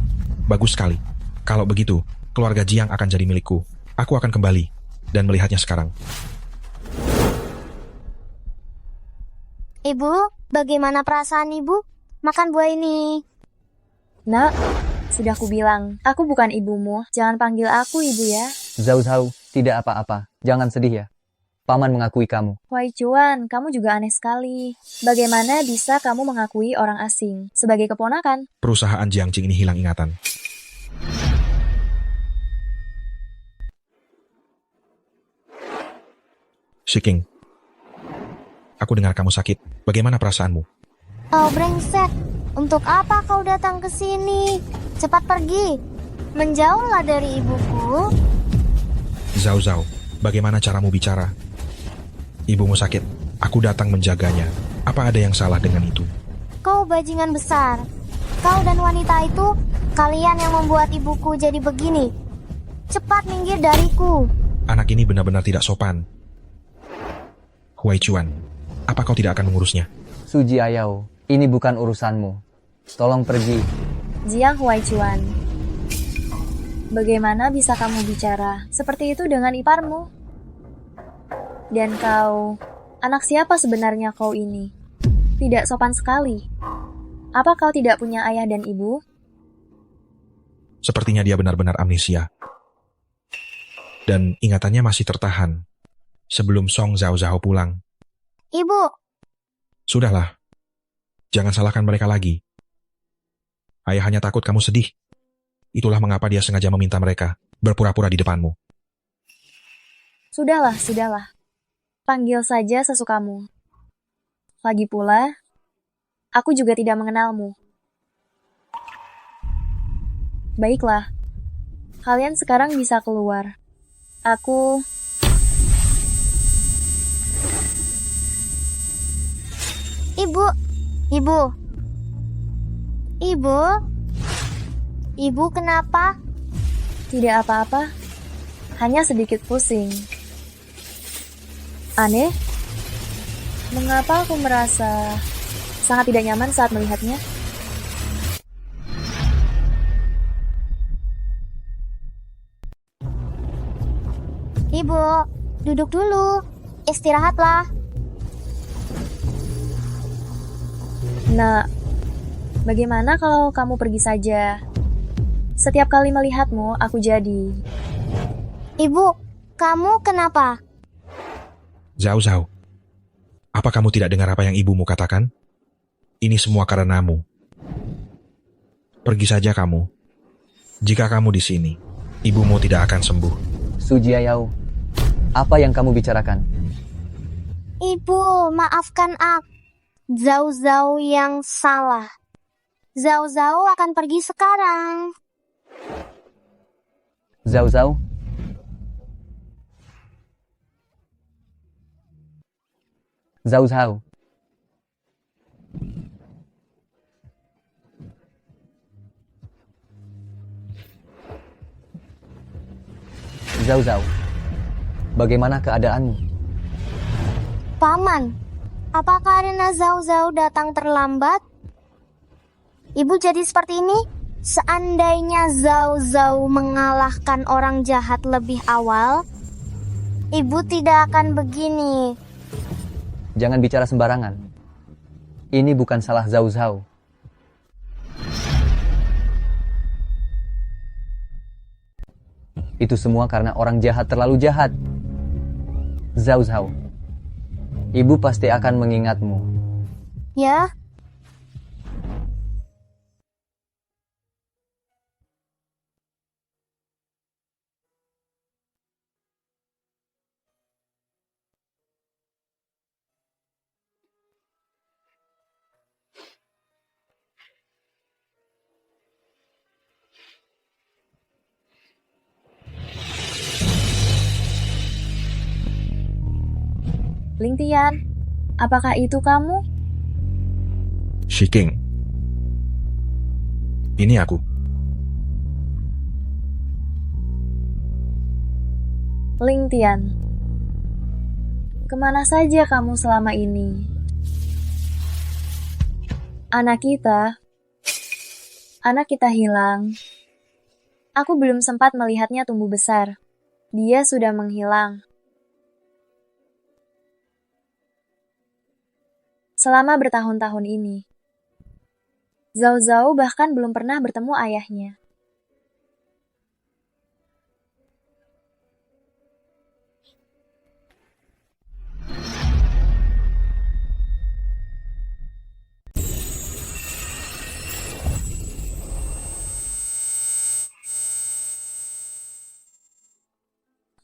Bagus sekali. Kalau begitu, keluarga Jiang akan jadi milikku. Aku akan kembali dan melihatnya sekarang.
Ibu, bagaimana perasaan ibu? Makan buah ini.
Nak, sudah kubilang, aku bukan ibumu. Jangan panggil aku ibu ya.
Zhao Zhao, tidak apa-apa. Jangan sedih ya. Paman mengakui kamu.
Wai Chuan, kamu juga aneh sekali. Bagaimana bisa kamu mengakui orang asing sebagai keponakan?
Perusahaan Jiangqing ini hilang ingatan. Shiking, aku dengar kamu sakit. Bagaimana perasaanmu?
Oh brengsek, untuk apa kau datang ke sini? Cepat pergi. Menjauhlah dari ibuku.
Zhao Zhao, bagaimana caramu bicara? Ibumu sakit. Aku datang menjaganya. Apa ada yang salah dengan itu?
Kau bajingan besar. Kau dan wanita itu, kalian yang membuat ibuku jadi begini. Cepat minggir dariku.
Anak ini benar-benar tidak sopan. Wei Chuan, apa kau tidak akan mengurusnya?
Suji Ayao, ini bukan urusanmu. Tolong pergi.
Jiang Wai Chuan, bagaimana bisa kamu bicara seperti itu dengan iparmu? Dan kau, anak siapa sebenarnya kau ini? Tidak sopan sekali. Apa kau tidak punya ayah dan ibu?
Sepertinya dia benar-benar amnesia. Dan ingatannya masih tertahan sebelum Song Zhao Zhao pulang.
Ibu,
Sudahlah, jangan salahkan mereka lagi. Ayah hanya takut kamu sedih. Itulah mengapa dia sengaja meminta mereka berpura-pura di depanmu.
Sudahlah, sudahlah. Panggil saja sesukamu. Lagi pula, aku juga tidak mengenalmu. Baiklah, kalian sekarang bisa keluar. Aku...
Ibu kenapa?
Tidak apa-apa, hanya sedikit pusing. Aneh, mengapa aku merasa sangat tidak nyaman saat melihatnya?
Ibu, duduk dulu. Istirahatlah.
Nah, bagaimana kalau kamu pergi saja? Setiap kali melihatmu, aku jadi...
Ibu, kamu kenapa?
Zhao Zhao, apa kamu tidak dengar apa yang ibumu katakan? Ini semua karenamu. Pergi saja kamu. Jika kamu di sini, ibumu tidak akan sembuh.
Suji Ayao, apa yang kamu bicarakan?
Ibu, maafkan aku. Zhao Zhao yang salah. Zhao Zhao akan pergi sekarang.
Zhao Zhao? Zhao Zhao. Zhao Zhao, bagaimana keadaanmu?
Paman, apa karena Zhao Zhao datang terlambat? Ibu jadi seperti ini? Seandainya Zhao Zhao mengalahkan orang jahat lebih awal, ibu tidak akan begini.
Jangan bicara sembarangan. Ini bukan salah Zhao Zhao. Itu semua karena orang jahat terlalu jahat. Zhao Zhao, ibu pasti akan mengingatmu.
Ya,
Ling Tian, apakah itu kamu?
Shiking. Ini aku.
Ling Tian, kemana saja kamu selama ini? Anak kita hilang. Aku belum sempat melihatnya tumbuh besar. Dia sudah menghilang. Selama bertahun-tahun ini, Zhao Zhao bahkan belum pernah bertemu ayahnya.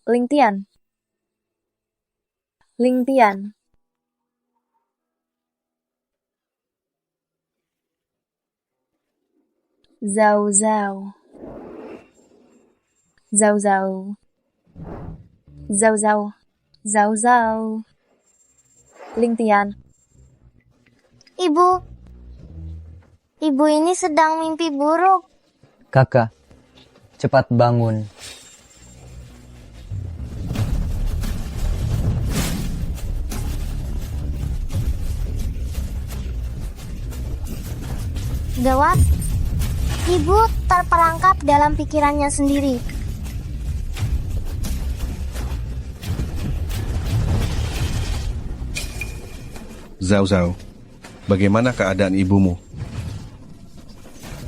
Ling Tian. Ling Tian. Zhao Zhao. Zhao Zhao. Zhao Zhao. Zhao Zhao. Ling Tian.
Ibu. Ibu ini sedang mimpi buruk.
Kakak, cepat bangun.
Gawat. Ibu terperangkap dalam pikirannya sendiri.
Zhao Zhao, bagaimana keadaan ibumu?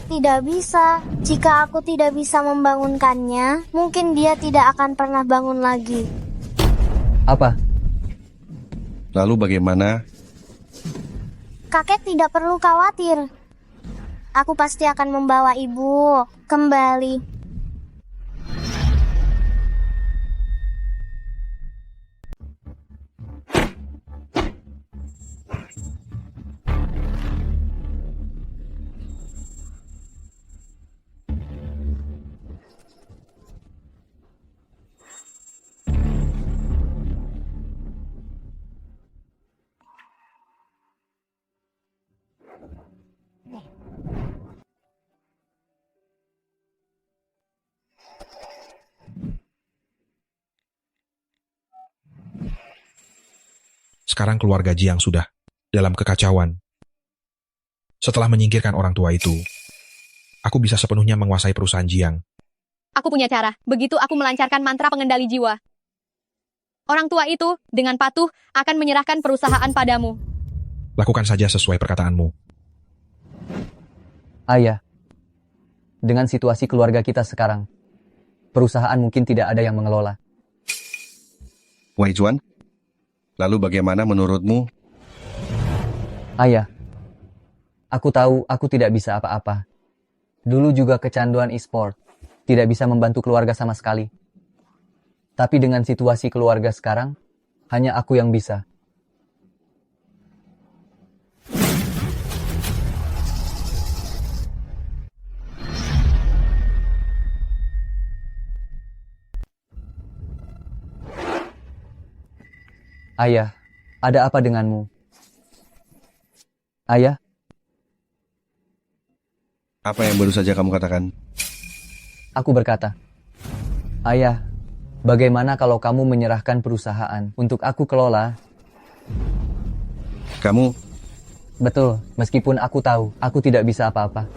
Tidak bisa. Jika aku tidak bisa membangunkannya, mungkin dia tidak akan pernah bangun lagi.
Apa?
Lalu bagaimana?
Kakek tidak perlu khawatir. Aku pasti akan membawa ibu kembali.
Sekarang keluarga Jiang sudah dalam kekacauan. Setelah menyingkirkan orang tua itu, aku bisa sepenuhnya menguasai perusahaan Jiang.
Aku punya cara. Begitu aku melancarkan mantra pengendali jiwa, orang tua itu dengan patuh akan menyerahkan perusahaan padamu.
Lakukan saja sesuai perkataanmu.
Ayah, dengan situasi keluarga kita sekarang, perusahaan mungkin tidak ada yang mengelola.
Wei Chuan, lalu bagaimana menurutmu?
Ayah, aku tahu aku tidak bisa apa-apa. Dulu juga kecanduan e-sport, tidak bisa membantu keluarga sama sekali. Tapi dengan situasi keluarga sekarang, hanya aku yang bisa. Ayah, ada apa denganmu? Ayah?
Apa yang baru saja kamu katakan?
Aku berkata, Ayah, bagaimana kalau kamu menyerahkan perusahaan untuk aku kelola?
Kamu?
Betul, meskipun aku tahu aku tidak bisa apa-apa.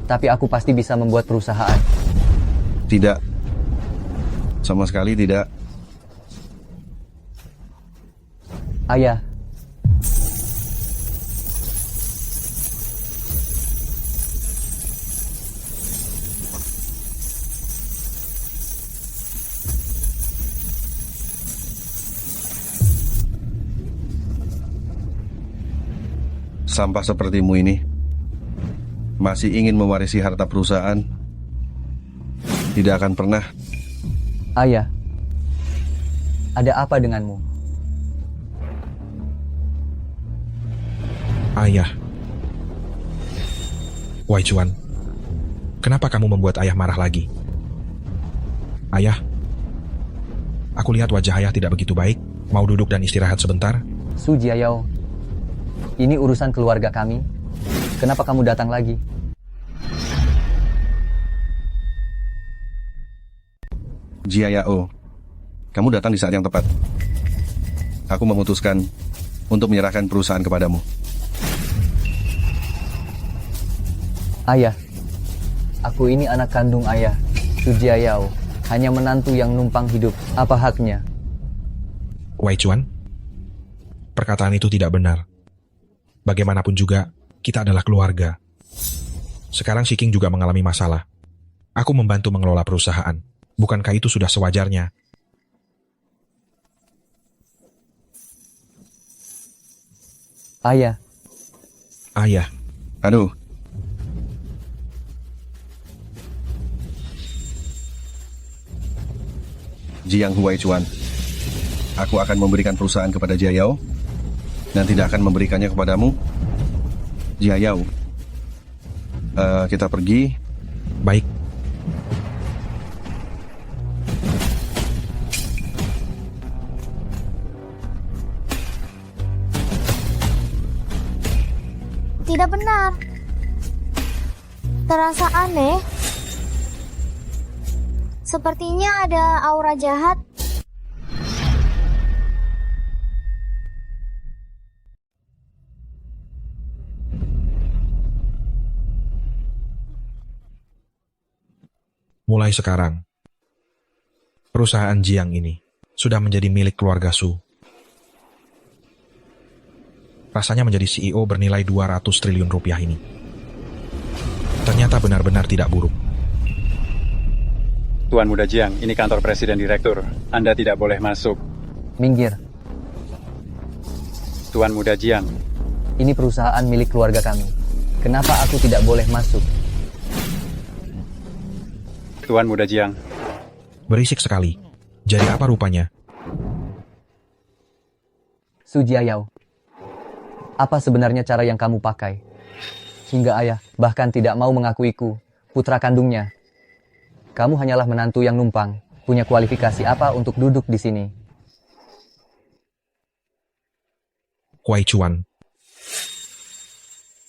Tapi aku pasti bisa membuat perusahaan.
Tidak. Sama sekali tidak.
Ayah.
Sampah sepertimu ini masih ingin mewarisi harta perusahaan. Tidak akan pernah.
Ayah, ada apa denganmu?
Ayah. Wei Chuan, kenapa kamu membuat ayah marah lagi? Ayah, aku lihat wajah ayah tidak begitu baik. Mau duduk dan istirahat sebentar?
Su Jiayao, ini urusan keluarga kami. Kenapa kamu datang lagi?
Jiayao, kamu datang di saat yang tepat. Aku memutuskan untuk menyerahkan perusahaan kepadamu.
Ayah, aku ini anak kandung ayah, Su Jiayao. Hanya menantu yang numpang hidup. Apa haknya?
Wei Chuan, perkataan itu tidak benar. Bagaimanapun juga, kita adalah keluarga. Sekarang Shiking juga mengalami masalah. Aku membantu mengelola perusahaan. Bukankah itu sudah sewajarnya?
Ayah.
Ayah.
Aduh. Jiang Huai Chuan, aku akan memberikan perusahaan kepada Jiayao dan tidak akan memberikannya kepadamu. Jiayao, kita pergi.
Baik.
Tidak benar. Terasa aneh. Sepertinya ada aura jahat.
Mulai sekarang, perusahaan Jiang ini sudah menjadi milik keluarga Su. Rasanya menjadi CEO bernilai 200 triliun rupiah ini ternyata benar-benar tidak buruk.
Tuan Muda Jiang, ini kantor Presiden Direktur. Anda tidak boleh masuk.
Minggir.
Tuan Muda Jiang.
Ini perusahaan milik keluarga kami. Kenapa aku tidak boleh masuk?
Tuan Muda Jiang.
Berisik sekali. Jadi apa rupanya?
Su Jiayao, apa sebenarnya cara yang kamu pakai? Hingga ayah bahkan tidak mau mengakuiku putra kandungnya. Kamu hanyalah menantu yang numpang. Punya kualifikasi apa untuk duduk di sini?
Wei Chuan,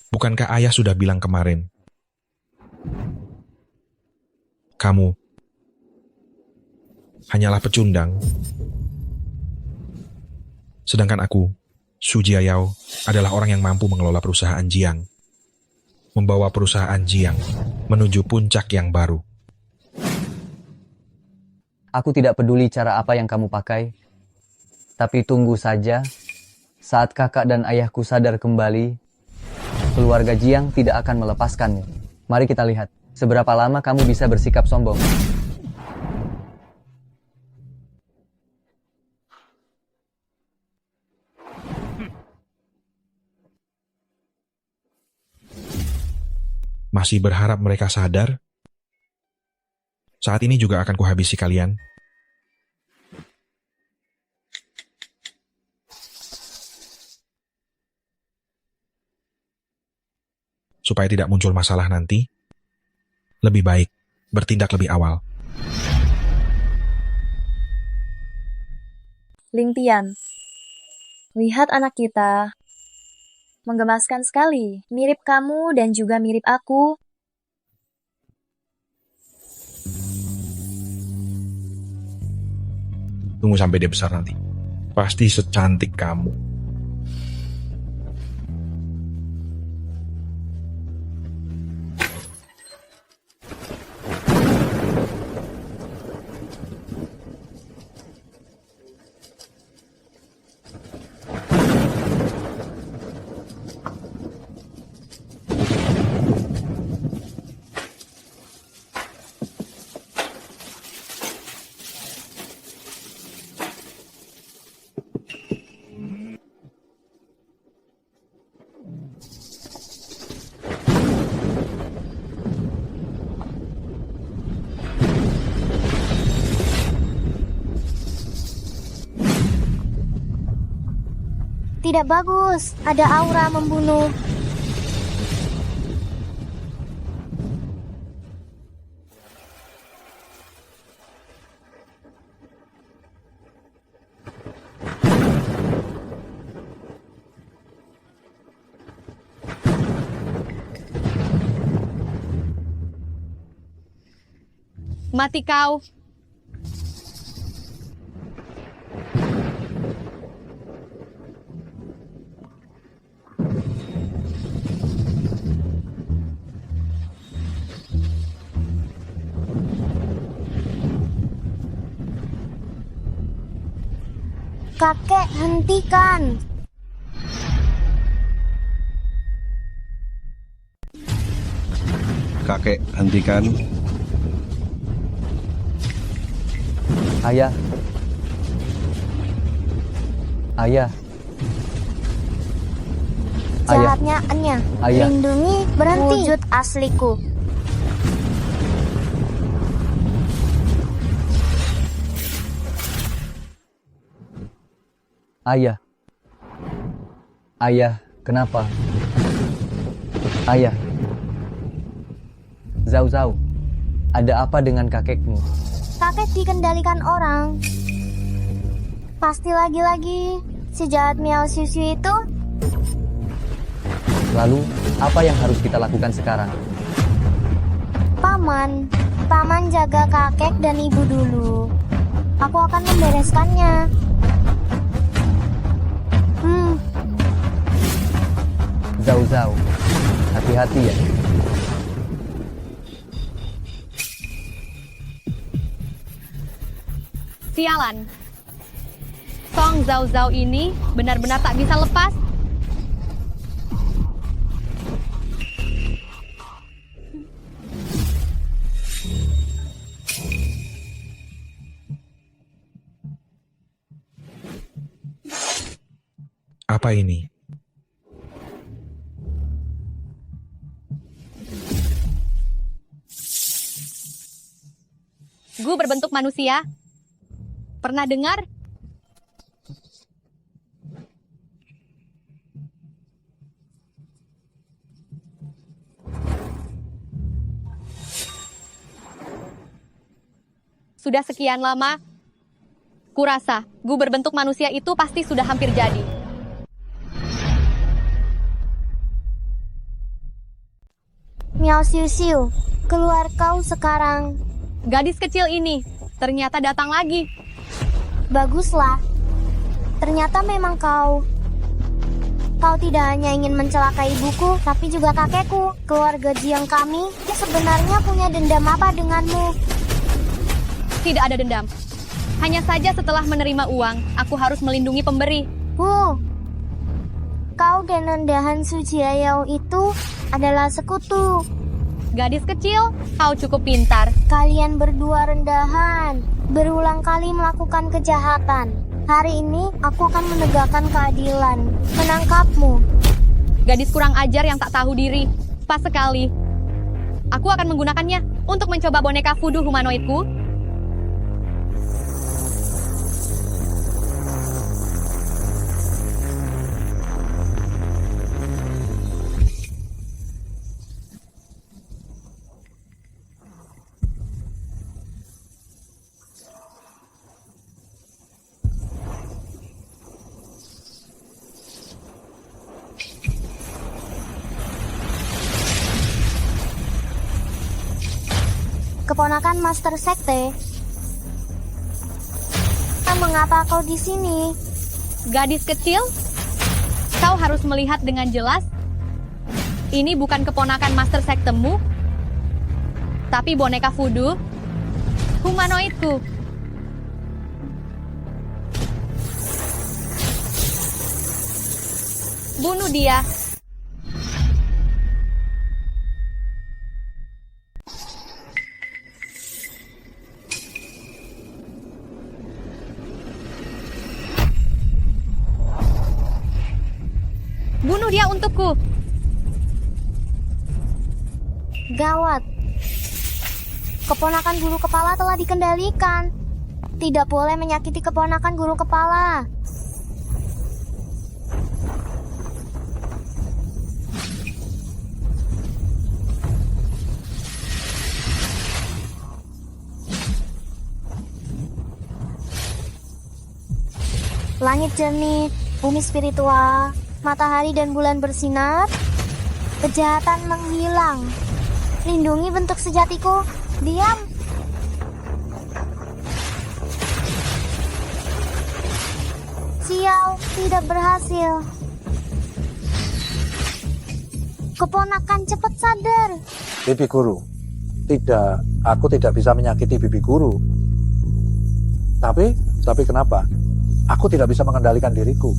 bukankah ayah sudah bilang kemarin? Kamu hanyalah pecundang. Sedangkan aku, Su Jiayao, adalah orang yang mampu mengelola perusahaan Jiang. Membawa perusahaan Jiang menuju puncak yang baru.
Aku tidak peduli cara apa yang kamu pakai. Tapi tunggu saja. Saat kakak dan ayahku sadar kembali, keluarga Jiang tidak akan melepaskanmu. Mari kita lihat, seberapa lama kamu bisa bersikap sombong.
Masih berharap mereka sadar? Saat ini juga akan kuhabisi kalian. Supaya tidak muncul masalah nanti, lebih baik bertindak lebih awal.
Ling Tian, lihat anak kita. Menggemaskan sekali, mirip kamu dan juga mirip aku.
Tunggu sampai dia besar nanti. Pasti secantik kamu.
Tidak bagus, ada aura membunuh.
Mati kau.
Kakek, hentikan.
Kakek, hentikan.
Ayah. Ayah. Ayah.
Jahatnya Enya.
Ayah.
Lindungi
Berhenti.
wujud asliku.
Ayah. Ayah, kenapa? Ayah. Zhao Zhao, ada apa dengan kakekmu?
Kakek dikendalikan orang. Pasti lagi-lagi si jahat Miao Xiu itu.
Lalu, apa yang harus kita lakukan sekarang?
Paman jaga kakek dan ibu dulu. Aku akan membereskannya.
Zhao Zhao, hati-hati ya.
Sialan. Song Zhao Zhao ini benar-benar tak bisa lepas.
Apa ini?
Gu berbentuk manusia. Pernah dengar? Sudah sekian lama, kurasa Gu berbentuk manusia itu pasti sudah hampir jadi.
Miao Xiu, keluar kau sekarang.
Gadis kecil ini ternyata datang lagi.
Baguslah. Ternyata memang kau. Kau tidak hanya ingin mencelakai ibuku, tapi juga kakekku. Keluarga Jiang kami sebenarnya punya dendam apa denganmu?
Tidak ada dendam. Hanya saja setelah menerima uang, aku harus melindungi pemberi.
Kau dan rendahan Sujiayao itu adalah sekutu.
Gadis kecil, kau cukup pintar.
Kalian berdua rendahan, berulang kali melakukan kejahatan. Hari ini aku akan menegakkan keadilan, menangkapmu.
Gadis kurang ajar yang tak tahu diri. Pas sekali. Aku akan menggunakannya untuk mencoba boneka voodoo humanoidku.
Keponakan Master Sekte. Mengapa kau di sini?
Gadis kecil, kau harus melihat dengan jelas. Ini bukan keponakan Master Sektemu, tapi boneka voodoo humanoidku. Bunuh dia. Bunuh dia untukku.
Gawat. Keponakan guru kepala telah dikendalikan. Tidak boleh menyakiti keponakan guru kepala. Langit jernih, bumi spiritual, matahari dan bulan bersinar, kejahatan menghilang. Lindungi bentuk sejatiku. Diam. Sial, tidak berhasil. Keponakan cepat sadar.
Bibi Guru, tidak, aku tidak bisa menyakiti Bibi Guru. Tapi kenapa? Aku tidak bisa mengendalikan diriku.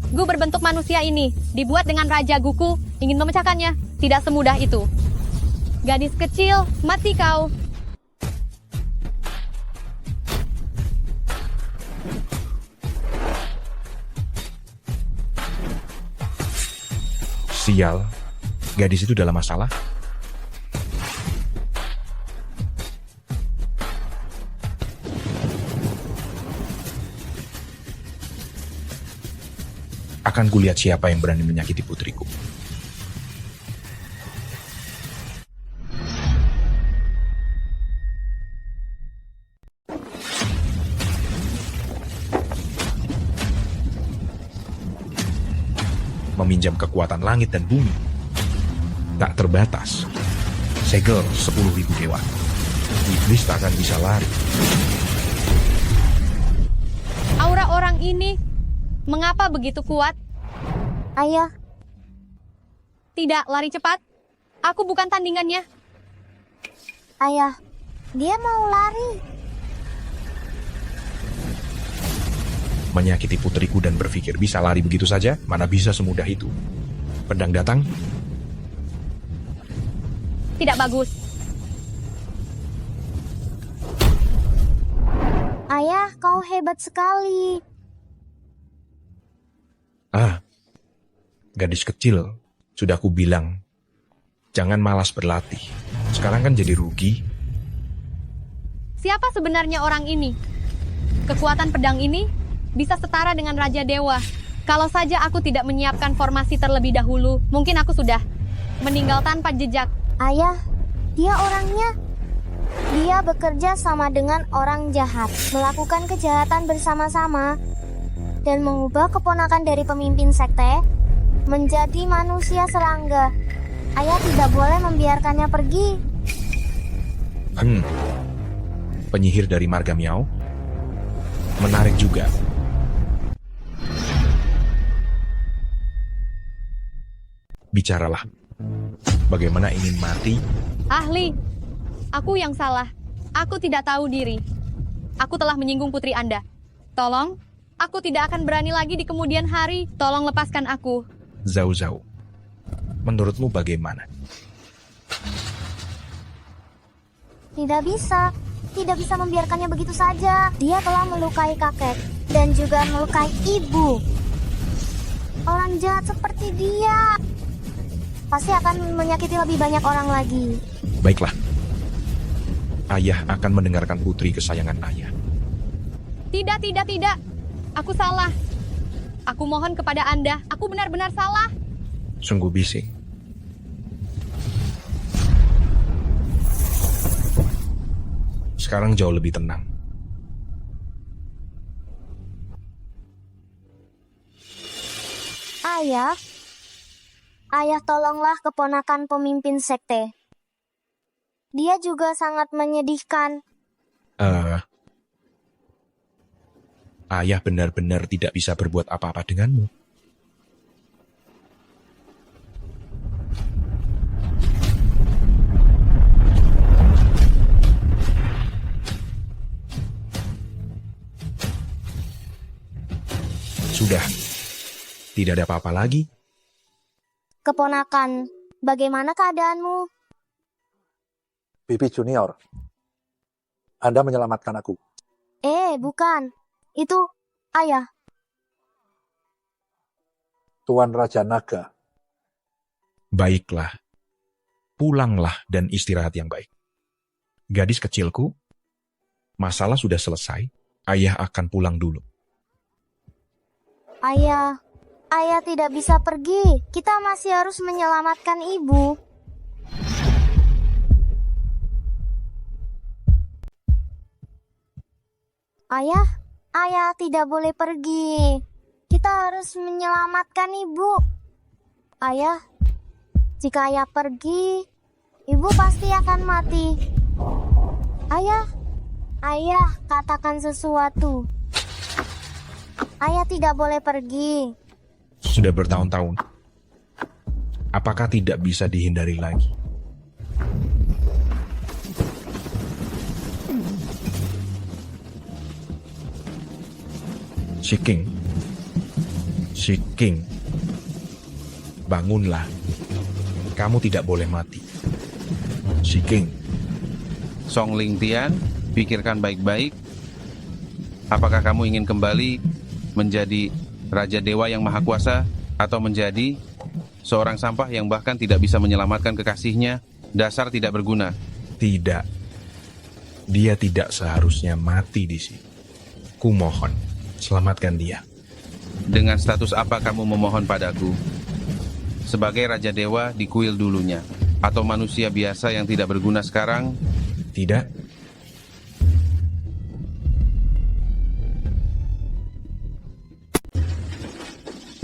Gu berbentuk manusia ini dibuat dengan Raja Guku ingin memecahkannya. Tidak semudah itu. Gadis kecil, mati kau.
Sial, gadis itu dalam masalah. Akan kulihat siapa yang berani menyakiti putriku. Meminjam kekuatan langit dan bumi. Tak terbatas. Segel 10.000 dewa. Iblis tak akan bisa lari.
Aura orang ini mengapa begitu kuat?
Ayah.
Tidak, lari cepat. Aku bukan tandingannya.
Ayah, dia mau lari.
Menyakiti putriku dan berpikir bisa lari begitu saja, mana bisa semudah itu. Pedang datang.
Tidak bagus.
Ayah, kau hebat sekali.
Gadis kecil, sudah aku bilang, jangan malas berlatih. Sekarang kan jadi rugi.
Siapa sebenarnya orang ini? Kekuatan pedang ini bisa setara dengan Raja Dewa. Kalau saja aku tidak menyiapkan formasi terlebih dahulu, mungkin aku sudah meninggal tanpa jejak.
Ayah, dia orangnya. Dia bekerja sama dengan orang jahat, melakukan kejahatan bersama-sama, dan mengubah keponakan dari pemimpin sekte menjadi manusia serangga. Ayah tidak boleh membiarkannya pergi.
Penyihir dari marga Miao. Menarik juga. Bicaralah. Bagaimana ingin mati?
Ahli, aku yang salah. Aku tidak tahu diri. Aku telah menyinggung putri Anda. Tolong, aku tidak akan berani lagi di kemudian hari. Tolong lepaskan aku.
Zhao Zhao, menurutmu bagaimana?
Tidak bisa membiarkannya begitu saja. Dia telah melukai kakek dan juga melukai ibu. Orang jahat seperti dia pasti akan menyakiti lebih banyak orang lagi.
Baiklah, ayah akan mendengarkan putri kesayangan ayah.
Tidak. Aku salah. Aku mohon kepada Anda, aku benar-benar salah.
Sungguh bising. Sekarang jauh lebih tenang.
Ayah tolonglah keponakan pemimpin sekte. Dia juga sangat menyedihkan.
Ayah benar-benar tidak bisa berbuat apa-apa denganmu. Sudah, tidak ada apa-apa lagi.
Keponakan, bagaimana keadaanmu?
Bibi Junior, Anda menyelamatkan aku.
Bukan. Itu ayah.
Tuan Raja Naga.
Baiklah, pulanglah dan istirahat yang baik. Gadis kecilku, masalah sudah selesai, ayah akan pulang dulu.
Ayah tidak bisa pergi. Kita masih harus menyelamatkan ibu. Ayah tidak boleh pergi. Kita harus menyelamatkan ibu. Ayah, jika ayah pergi, ibu pasti akan mati. Ayah, Ayah, katakan sesuatu. Ayah tidak boleh pergi.
Sudah bertahun-tahun. Apakah tidak bisa dihindari lagi? Shiking. Shiking. Bangunlah. Kamu tidak boleh mati. Shiking.
Song Ling Tian, pikirkan baik-baik. Apakah kamu ingin kembali menjadi Raja Dewa yang Maha Kuasa, atau menjadi seorang sampah yang bahkan tidak bisa menyelamatkan kekasihnya? Dasar tidak berguna.
Tidak. Dia tidak seharusnya mati di sini. Kumohon, selamatkan dia.
Dengan status apa kamu memohon padaku? Sebagai Raja Dewa di kuil dulunya, atau manusia biasa yang tidak berguna sekarang?
Tidak.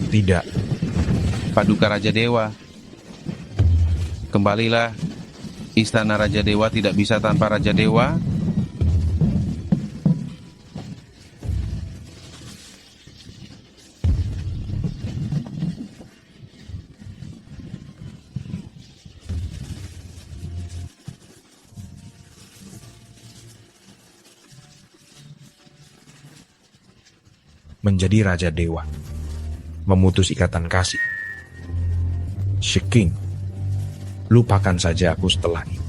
Tidak.
Paduka Raja Dewa, kembalilah. Istana Raja Dewa tidak bisa tanpa Raja Dewa.
Menjadi Raja Dewa, memutus ikatan kasih. Shiking, lupakan saja aku setelah ini.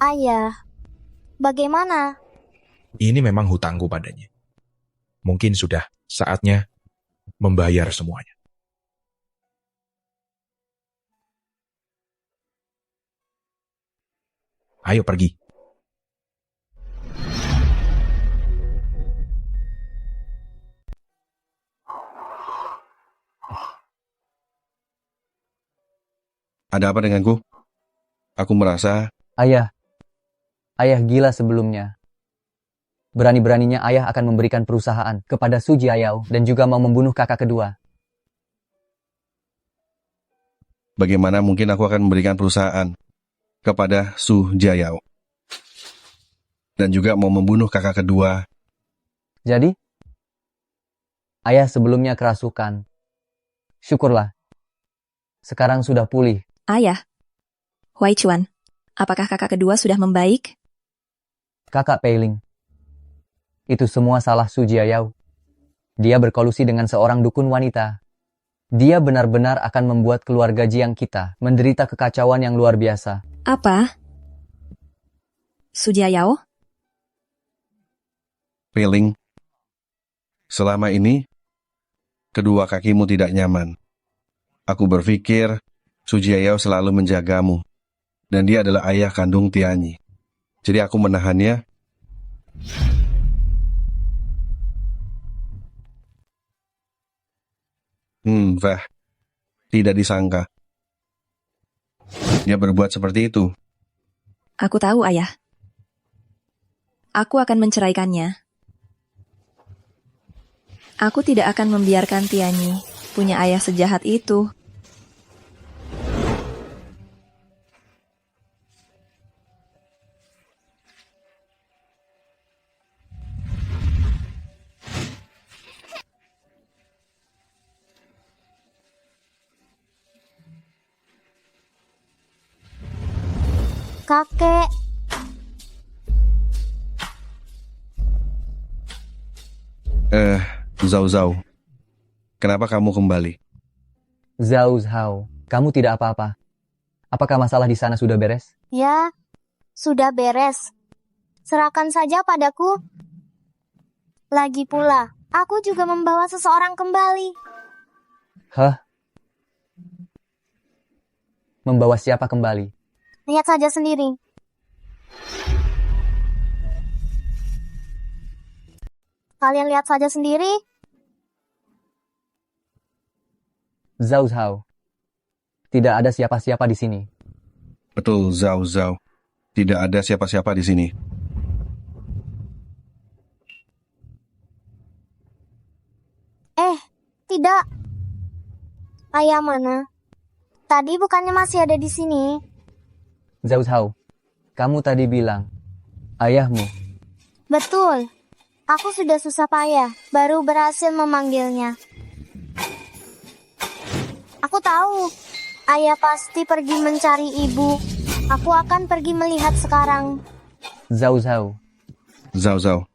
Ayah, bagaimana?
Ini memang hutangku padanya. Mungkin sudah saatnya membayar semuanya. Ayo pergi.
Ada apa denganku? Aku merasa...
Ayah gila sebelumnya. Berani-beraninya ayah akan memberikan perusahaan kepada Su Jiayao dan juga mau membunuh kakak kedua.
Bagaimana mungkin aku akan memberikan perusahaan kepada Su Jiayao dan juga mau membunuh kakak kedua?
Jadi, ayah sebelumnya kerasukan. Syukurlah. Sekarang sudah pulih.
Ayah, Wei Chuan, apakah kakak kedua sudah membaik?
Kakak Peiling. Itu semua salah Su Jiayao. Dia berkolusi dengan seorang dukun wanita. Dia benar-benar akan membuat keluarga Jiang kita menderita kekacauan yang luar biasa.
Apa? Su Jiayao?
Peiling, selama ini kedua kakimu tidak nyaman. Aku berpikir Su Jiayao selalu menjagamu, dan dia adalah ayah kandung Tianyi. Jadi aku menahannya. Tidak disangka. Dia berbuat seperti itu.
Aku tahu, ayah. Aku akan menceraikannya. Aku tidak akan membiarkan Tianyi punya ayah sejahat itu.
Kakek,
Zhao Zhao, kenapa kamu kembali?
Zhao Zhao, kamu tidak apa-apa. Apakah masalah di sana sudah beres?
ya, sudah beres. Serahkan saja padaku. Lagi pula, aku juga membawa seseorang kembali.
Hah? Membawa siapa kembali?
Lihat saja sendiri. Kalian lihat saja sendiri.
Zhao Zhao. Tidak ada siapa-siapa di sini.
Betul, Zhao Zhao. Tidak ada siapa-siapa di sini.
Tidak. Ayah mana? Tadi bukannya masih ada di sini?
Zhao Zhao, kamu tadi bilang, ayahmu.
Betul. Aku sudah susah payah, baru berhasil memanggilnya. Aku tahu, ayah pasti pergi mencari ibu. Aku akan pergi melihat sekarang.
Zhao Zhao.
Zhao Zhao.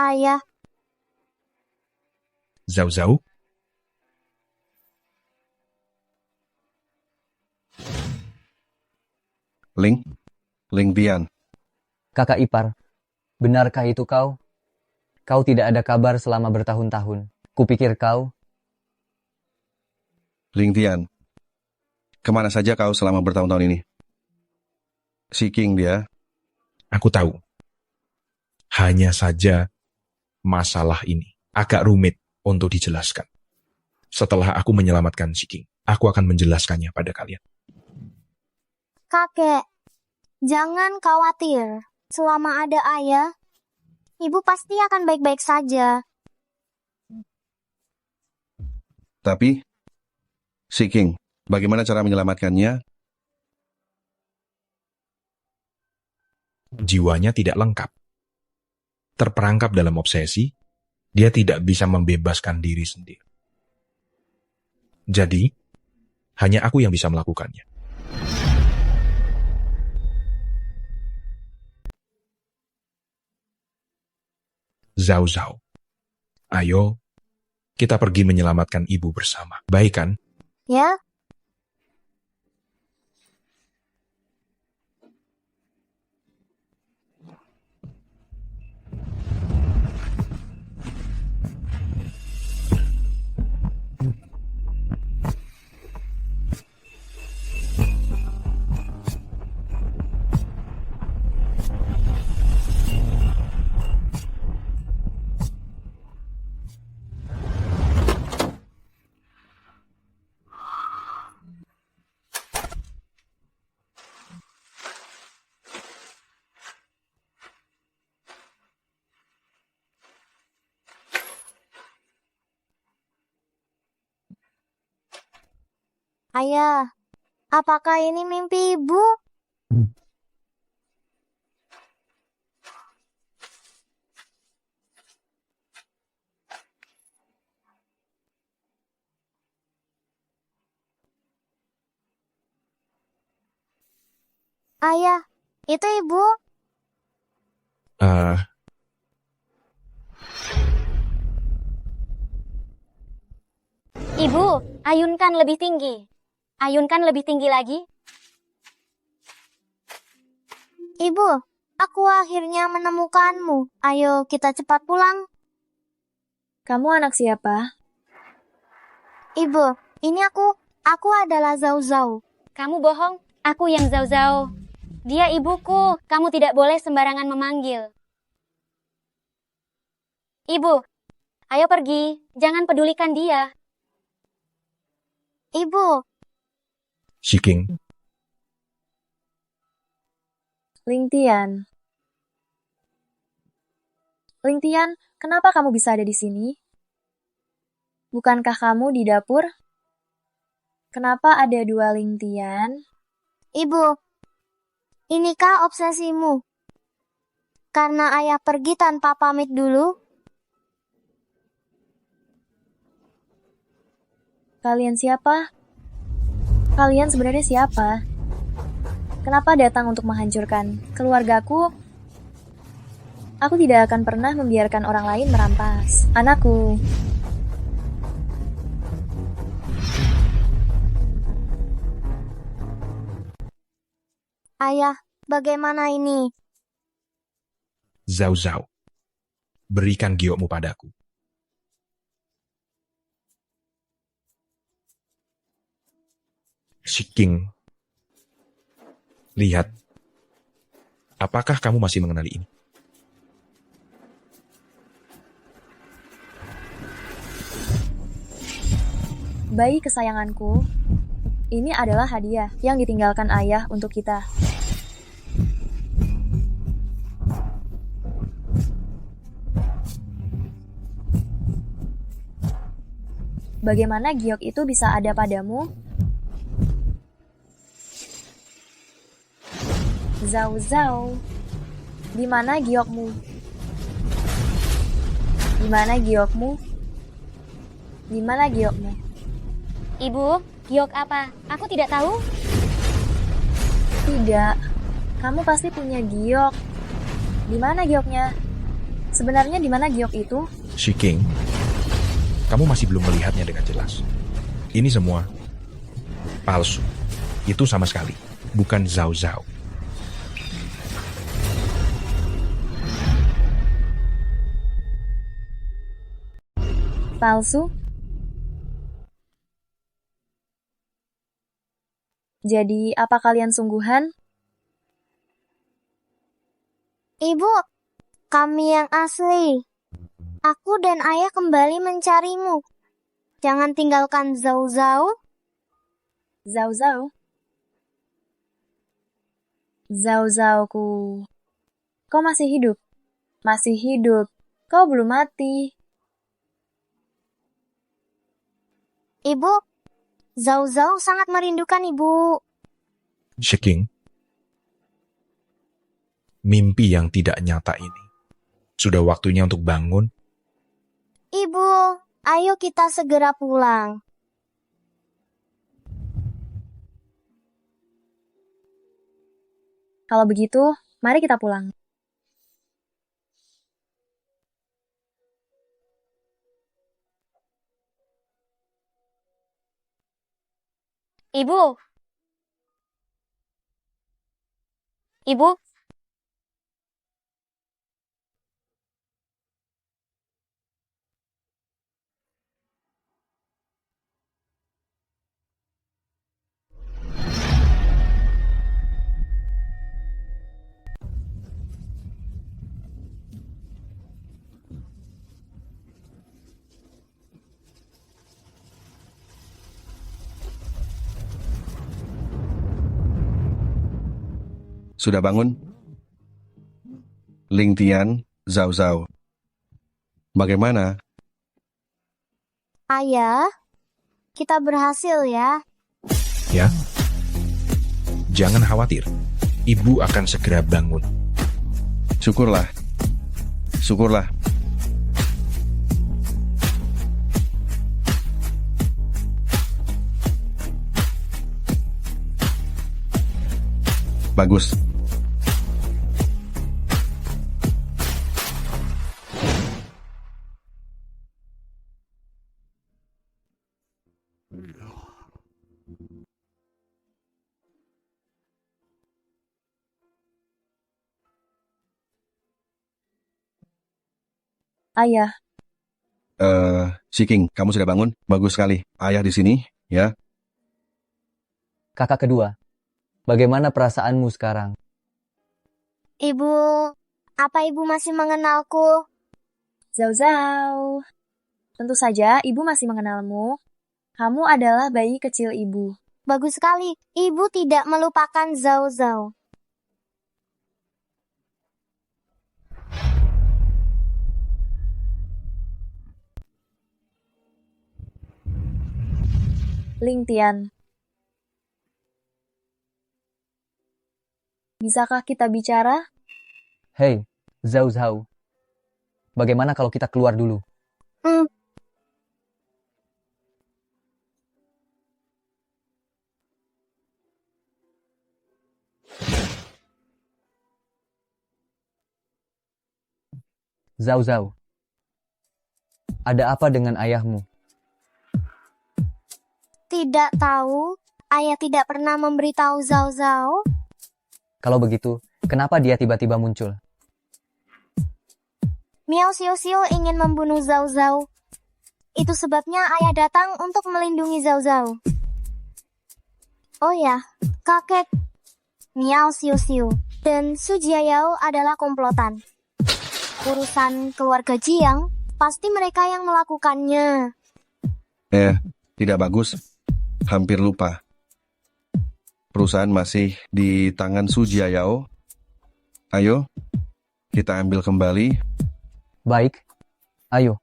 Ayah,
Zhao Zhao,
Ling Tian.
Kakak ipar, benarkah itu kau? Kau tidak ada kabar selama bertahun-tahun. Kupikir kau.
Ling Tian. Kemana saja kau selama bertahun-tahun ini? Si King dia.
aku tahu. Hanya saja masalah ini agak rumit untuk dijelaskan. Setelah aku menyelamatkan si King, aku akan menjelaskannya pada kalian.
kakek, jangan khawatir. Selama ada ayah, ibu pasti akan baik-baik saja.
Tapi, si King, bagaimana cara menyelamatkannya?
Jiwanya tidak lengkap. Terperangkap dalam obsesi, dia tidak bisa membebaskan diri sendiri. Jadi, hanya aku yang bisa melakukannya. Zhao Zhao, ayo kita pergi menyelamatkan ibu bersama. Baik kan?
Ya, ayah, apakah ini mimpi ibu? Ayah, itu ibu.
Ibu, ayunkan lebih tinggi. Ayunkan lebih tinggi lagi.
Ibu, aku akhirnya menemukanmu. Ayo kita cepat pulang.
Kamu anak siapa?
Ibu, ini aku. Aku adalah Zhao Zhao.
Kamu bohong. Aku yang Zhao Zhao. Dia ibuku. Kamu tidak boleh sembarangan memanggil. Ibu, ayo pergi. Jangan pedulikan dia.
Ibu,
Si King,
Ling Tian. Ling Tian, kenapa kamu bisa ada di sini? Bukankah kamu di dapur? Kenapa ada dua Ling Tian?
ibu, inikah obsesimu? Karena ayah pergi tanpa pamit dulu?
Kalian siapa? Kalian sebenarnya siapa? Kenapa datang untuk menghancurkan keluargaku? Aku tidak akan pernah membiarkan orang lain merampas anakku.
Ayah, bagaimana ini?
Zhao Zhao, berikan giokmu padaku. Shiking, lihat. Apakah kamu masih mengenali ini?
Bayi kesayanganku, ini adalah hadiah yang ditinggalkan ayah untuk kita. Bagaimana giok itu bisa ada padamu? Zhao Zhao, di mana giokmu? Di mana giokmu? Di mana giokmu?
Ibu, giok apa? Aku tidak tahu.
Tidak, kamu pasti punya giok. Di mana gioknya? Sebenarnya di mana giok itu?
Shiking, kamu masih belum melihatnya dengan jelas. Ini semua palsu. Itu sama sekali bukan Zhao Zhao.
Palsu? Jadi, apa kalian sungguhan?
Ibu, kami yang asli. Aku dan ayah kembali mencarimu. Jangan tinggalkan Zhao Zhao.
Zhao Zhao? Zhao Zhaoku. Kau masih hidup? Masih hidup. Kau belum mati.
Ibu, Zhao Zhao sangat merindukan ibu.
Shiking, mimpi yang tidak nyata ini. Sudah waktunya untuk bangun.
Ibu, ayo kita segera pulang.
Kalau begitu, mari kita pulang.
Ibu. Ibu.
Sudah bangun? Ling Tian, Zhao Zhao. Bagaimana?
Ayah, kita berhasil ya.
Ya, jangan khawatir. Ibu akan segera bangun.
Syukurlah. Syukurlah. Bagus.
Ayah,
Shiking, kamu sudah bangun? Bagus sekali. Ayah di sini, ya.
Kakak kedua, bagaimana perasaanmu sekarang?
Ibu, apa ibu masih mengenalku?
Zhao Zhao. Tentu saja ibu masih mengenalmu. Kamu adalah bayi kecil ibu.
Bagus sekali. Ibu tidak melupakan Zhao Zhao.
Ling Tian. Bisakah kita bicara?
Hei, Zhao Zhao. Bagaimana kalau kita keluar dulu? Zhao Zhao. Ada apa dengan ayahmu?
Tidak tahu, ayah tidak pernah memberitahu Zhao Zhao.
Kalau begitu, kenapa dia tiba-tiba muncul?
Miao Xiu Xiu ingin membunuh Zhao Zhao. Itu sebabnya ayah datang untuk melindungi Zhao Zhao. Oh ya, kakek Miao Xiu Xiu dan Su Jiayao adalah komplotan. Urusan keluarga Jiang, pasti mereka yang melakukannya.
Tidak bagus. Hampir lupa. Perusahaan masih di tangan Su Jiayao. Ayo, kita ambil kembali.
Baik, ayo.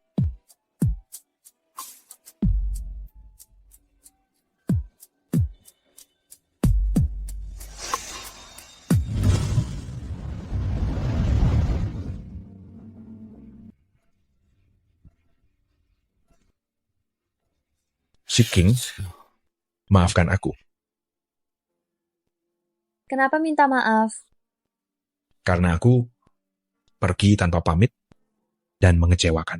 Si King, maafkan aku.
Kenapa minta maaf?
Karena aku pergi tanpa pamit dan mengecewakan.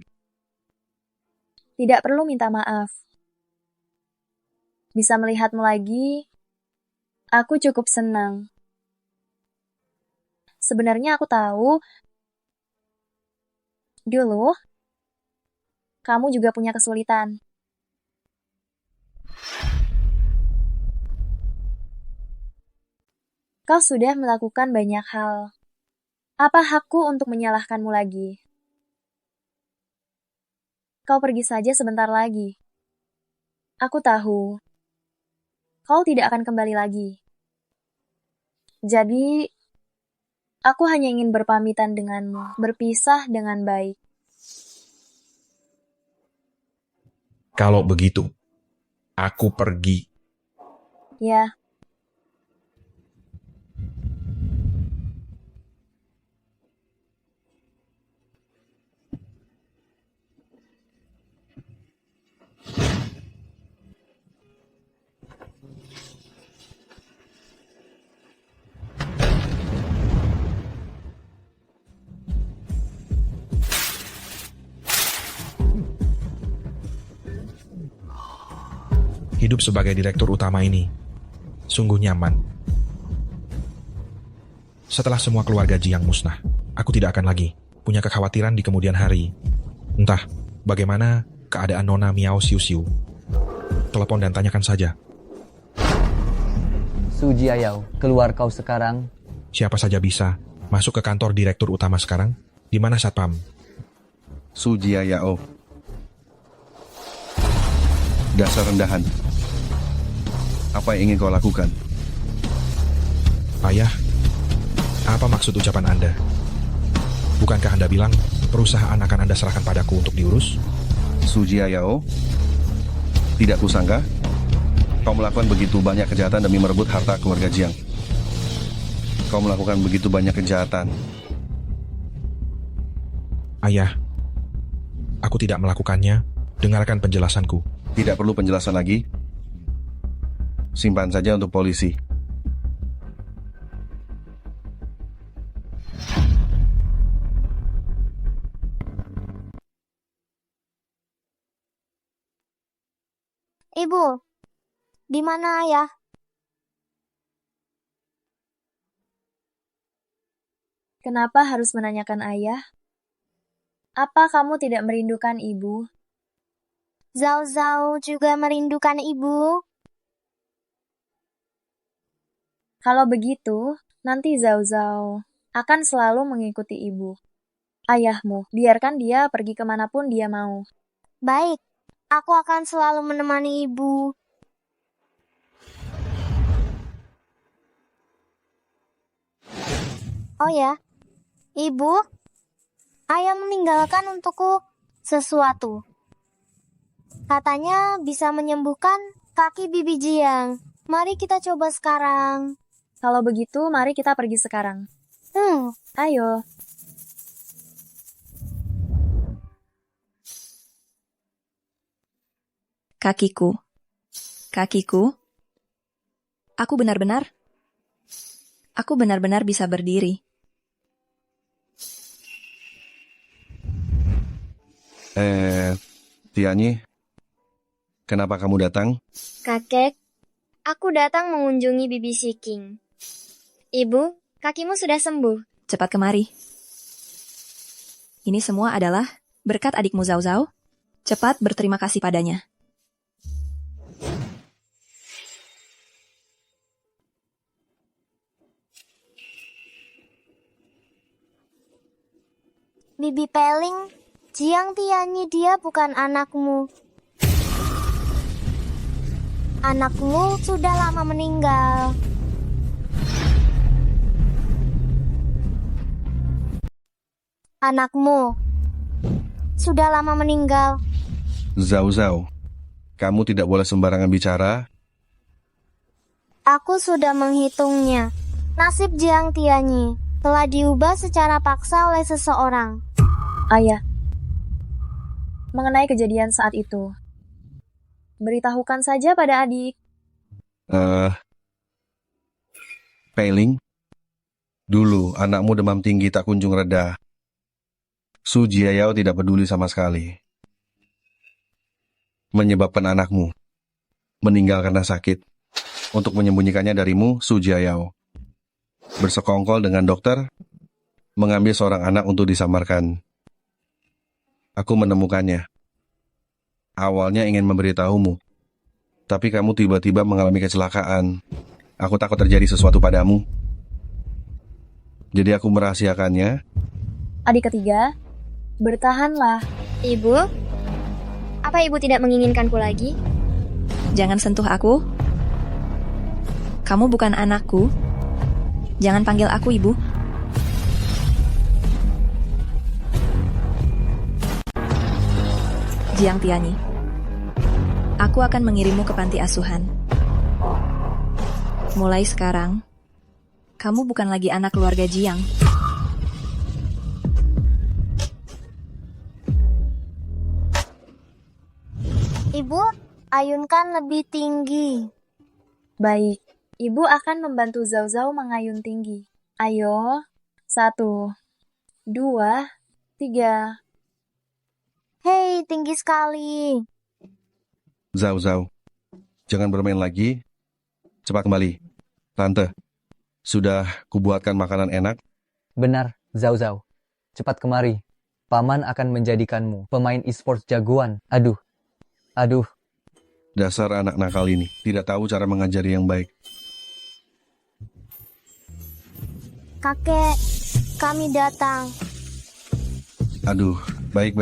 Tidak perlu minta maaf. Bisa melihatmu lagi, aku cukup senang. Sebenarnya aku tahu, dulu, kamu juga punya kesulitan. Kau sudah melakukan banyak hal. Apa hakku untuk menyalahkanmu lagi? Kau pergi saja sebentar lagi. Aku tahu, kau tidak akan kembali lagi. Jadi, aku hanya ingin berpamitan denganmu, berpisah dengan baik.
Kalau begitu, aku pergi.
Ya.
Hidup sebagai direktur utama ini sungguh nyaman. Setelah semua keluarga Jiang musnah, aku tidak akan lagi punya kekhawatiran di kemudian hari. Entah bagaimana keadaan Nona Miao Xiu Xiu. Telepon dan tanyakan saja.
Su Jiayao, keluar kau sekarang.
Siapa saja bisa masuk ke kantor direktur utama sekarang. Di mana satpam?
Su Jiayao. Dasar rendahan. Apa yang ingin kau lakukan?
Ayah, apa maksud ucapan Anda? Bukankah Anda bilang perusahaan akan Anda serahkan padaku untuk diurus?
Su Jiayao, tidak kusangka kau melakukan begitu banyak kejahatan demi merebut harta keluarga Jiang. Kau melakukan begitu banyak kejahatan.
Ayah, aku tidak melakukannya. Dengarkan penjelasanku.
Tidak perlu penjelasan lagi. Simpan saja untuk polisi.
Ibu, di mana ayah?
Kenapa harus menanyakan ayah? Apa kamu tidak merindukan ibu?
Zhao Zhao juga merindukan ibu.
Kalau begitu, nanti Zhao Zhao akan selalu mengikuti ibu. Ayahmu, biarkan dia pergi kemanapun dia mau.
Baik, aku akan selalu menemani ibu. Oh ya, ibu, ayah meninggalkan untukku sesuatu. Katanya bisa menyembuhkan kaki bibi Jiang. Mari kita coba sekarang.
Kalau begitu, mari kita pergi sekarang. Ayo.
Kakiku. Aku benar-benar bisa berdiri.
Tianyi, kenapa kamu datang?
Kakek, aku datang mengunjungi Bibi King. Ibu, kakimu sudah sembuh.
Cepat kemari. Ini semua adalah berkat adikmu Zhao Zhao. Cepat berterima kasih padanya.
Bibi Peling, Jiang Tianyi dia bukan anakmu. Anakmu sudah lama meninggal. Anakmu sudah lama meninggal.
Zhao Zhao, kamu tidak boleh sembarangan bicara.
Aku sudah menghitungnya. Nasib Jiang Tianyi telah diubah secara paksa oleh seseorang.
Ayah, mengenai kejadian saat itu, beritahukan saja pada adik.
Peiling, dulu anakmu demam tinggi tak kunjung reda. Su Jiayao tidak peduli sama sekali. Menyebabkan anakmu meninggal karena sakit. Untuk menyembunyikannya darimu, Su Jiayao bersekongkol dengan dokter, mengambil seorang anak untuk disamarkan. Aku menemukannya. Awalnya ingin memberitahumu, tapi kamu tiba-tiba mengalami kecelakaan. Aku takut terjadi sesuatu padamu. Jadi aku merahasiakannya.
Adik ketiga, bertahanlah.
Ibu, apa ibu tidak menginginkanku lagi?
Jangan sentuh aku. Kamu bukan anakku. Jangan panggil aku ibu. Jiang Tianyi, aku akan mengirimmu ke panti asuhan. Mulai sekarang, kamu bukan lagi anak keluarga Jiang.
Ibu, ayunkan lebih tinggi.
Baik, ibu akan membantu Zhao Zhao mengayun tinggi. Ayo, 1, 2, 3.
Hei, tinggi sekali.
Zhao Zhao, jangan bermain lagi. Cepat kembali. Tante, sudah kubuatkan makanan enak.
Benar, Zhao Zhao. Cepat kemari. Paman akan menjadikanmu pemain e-sports jagoan. Aduh.
Dasar anak nakal ini, tidak tahu cara mengajari yang baik.
Kakek, kami datang.
Aduh, baik.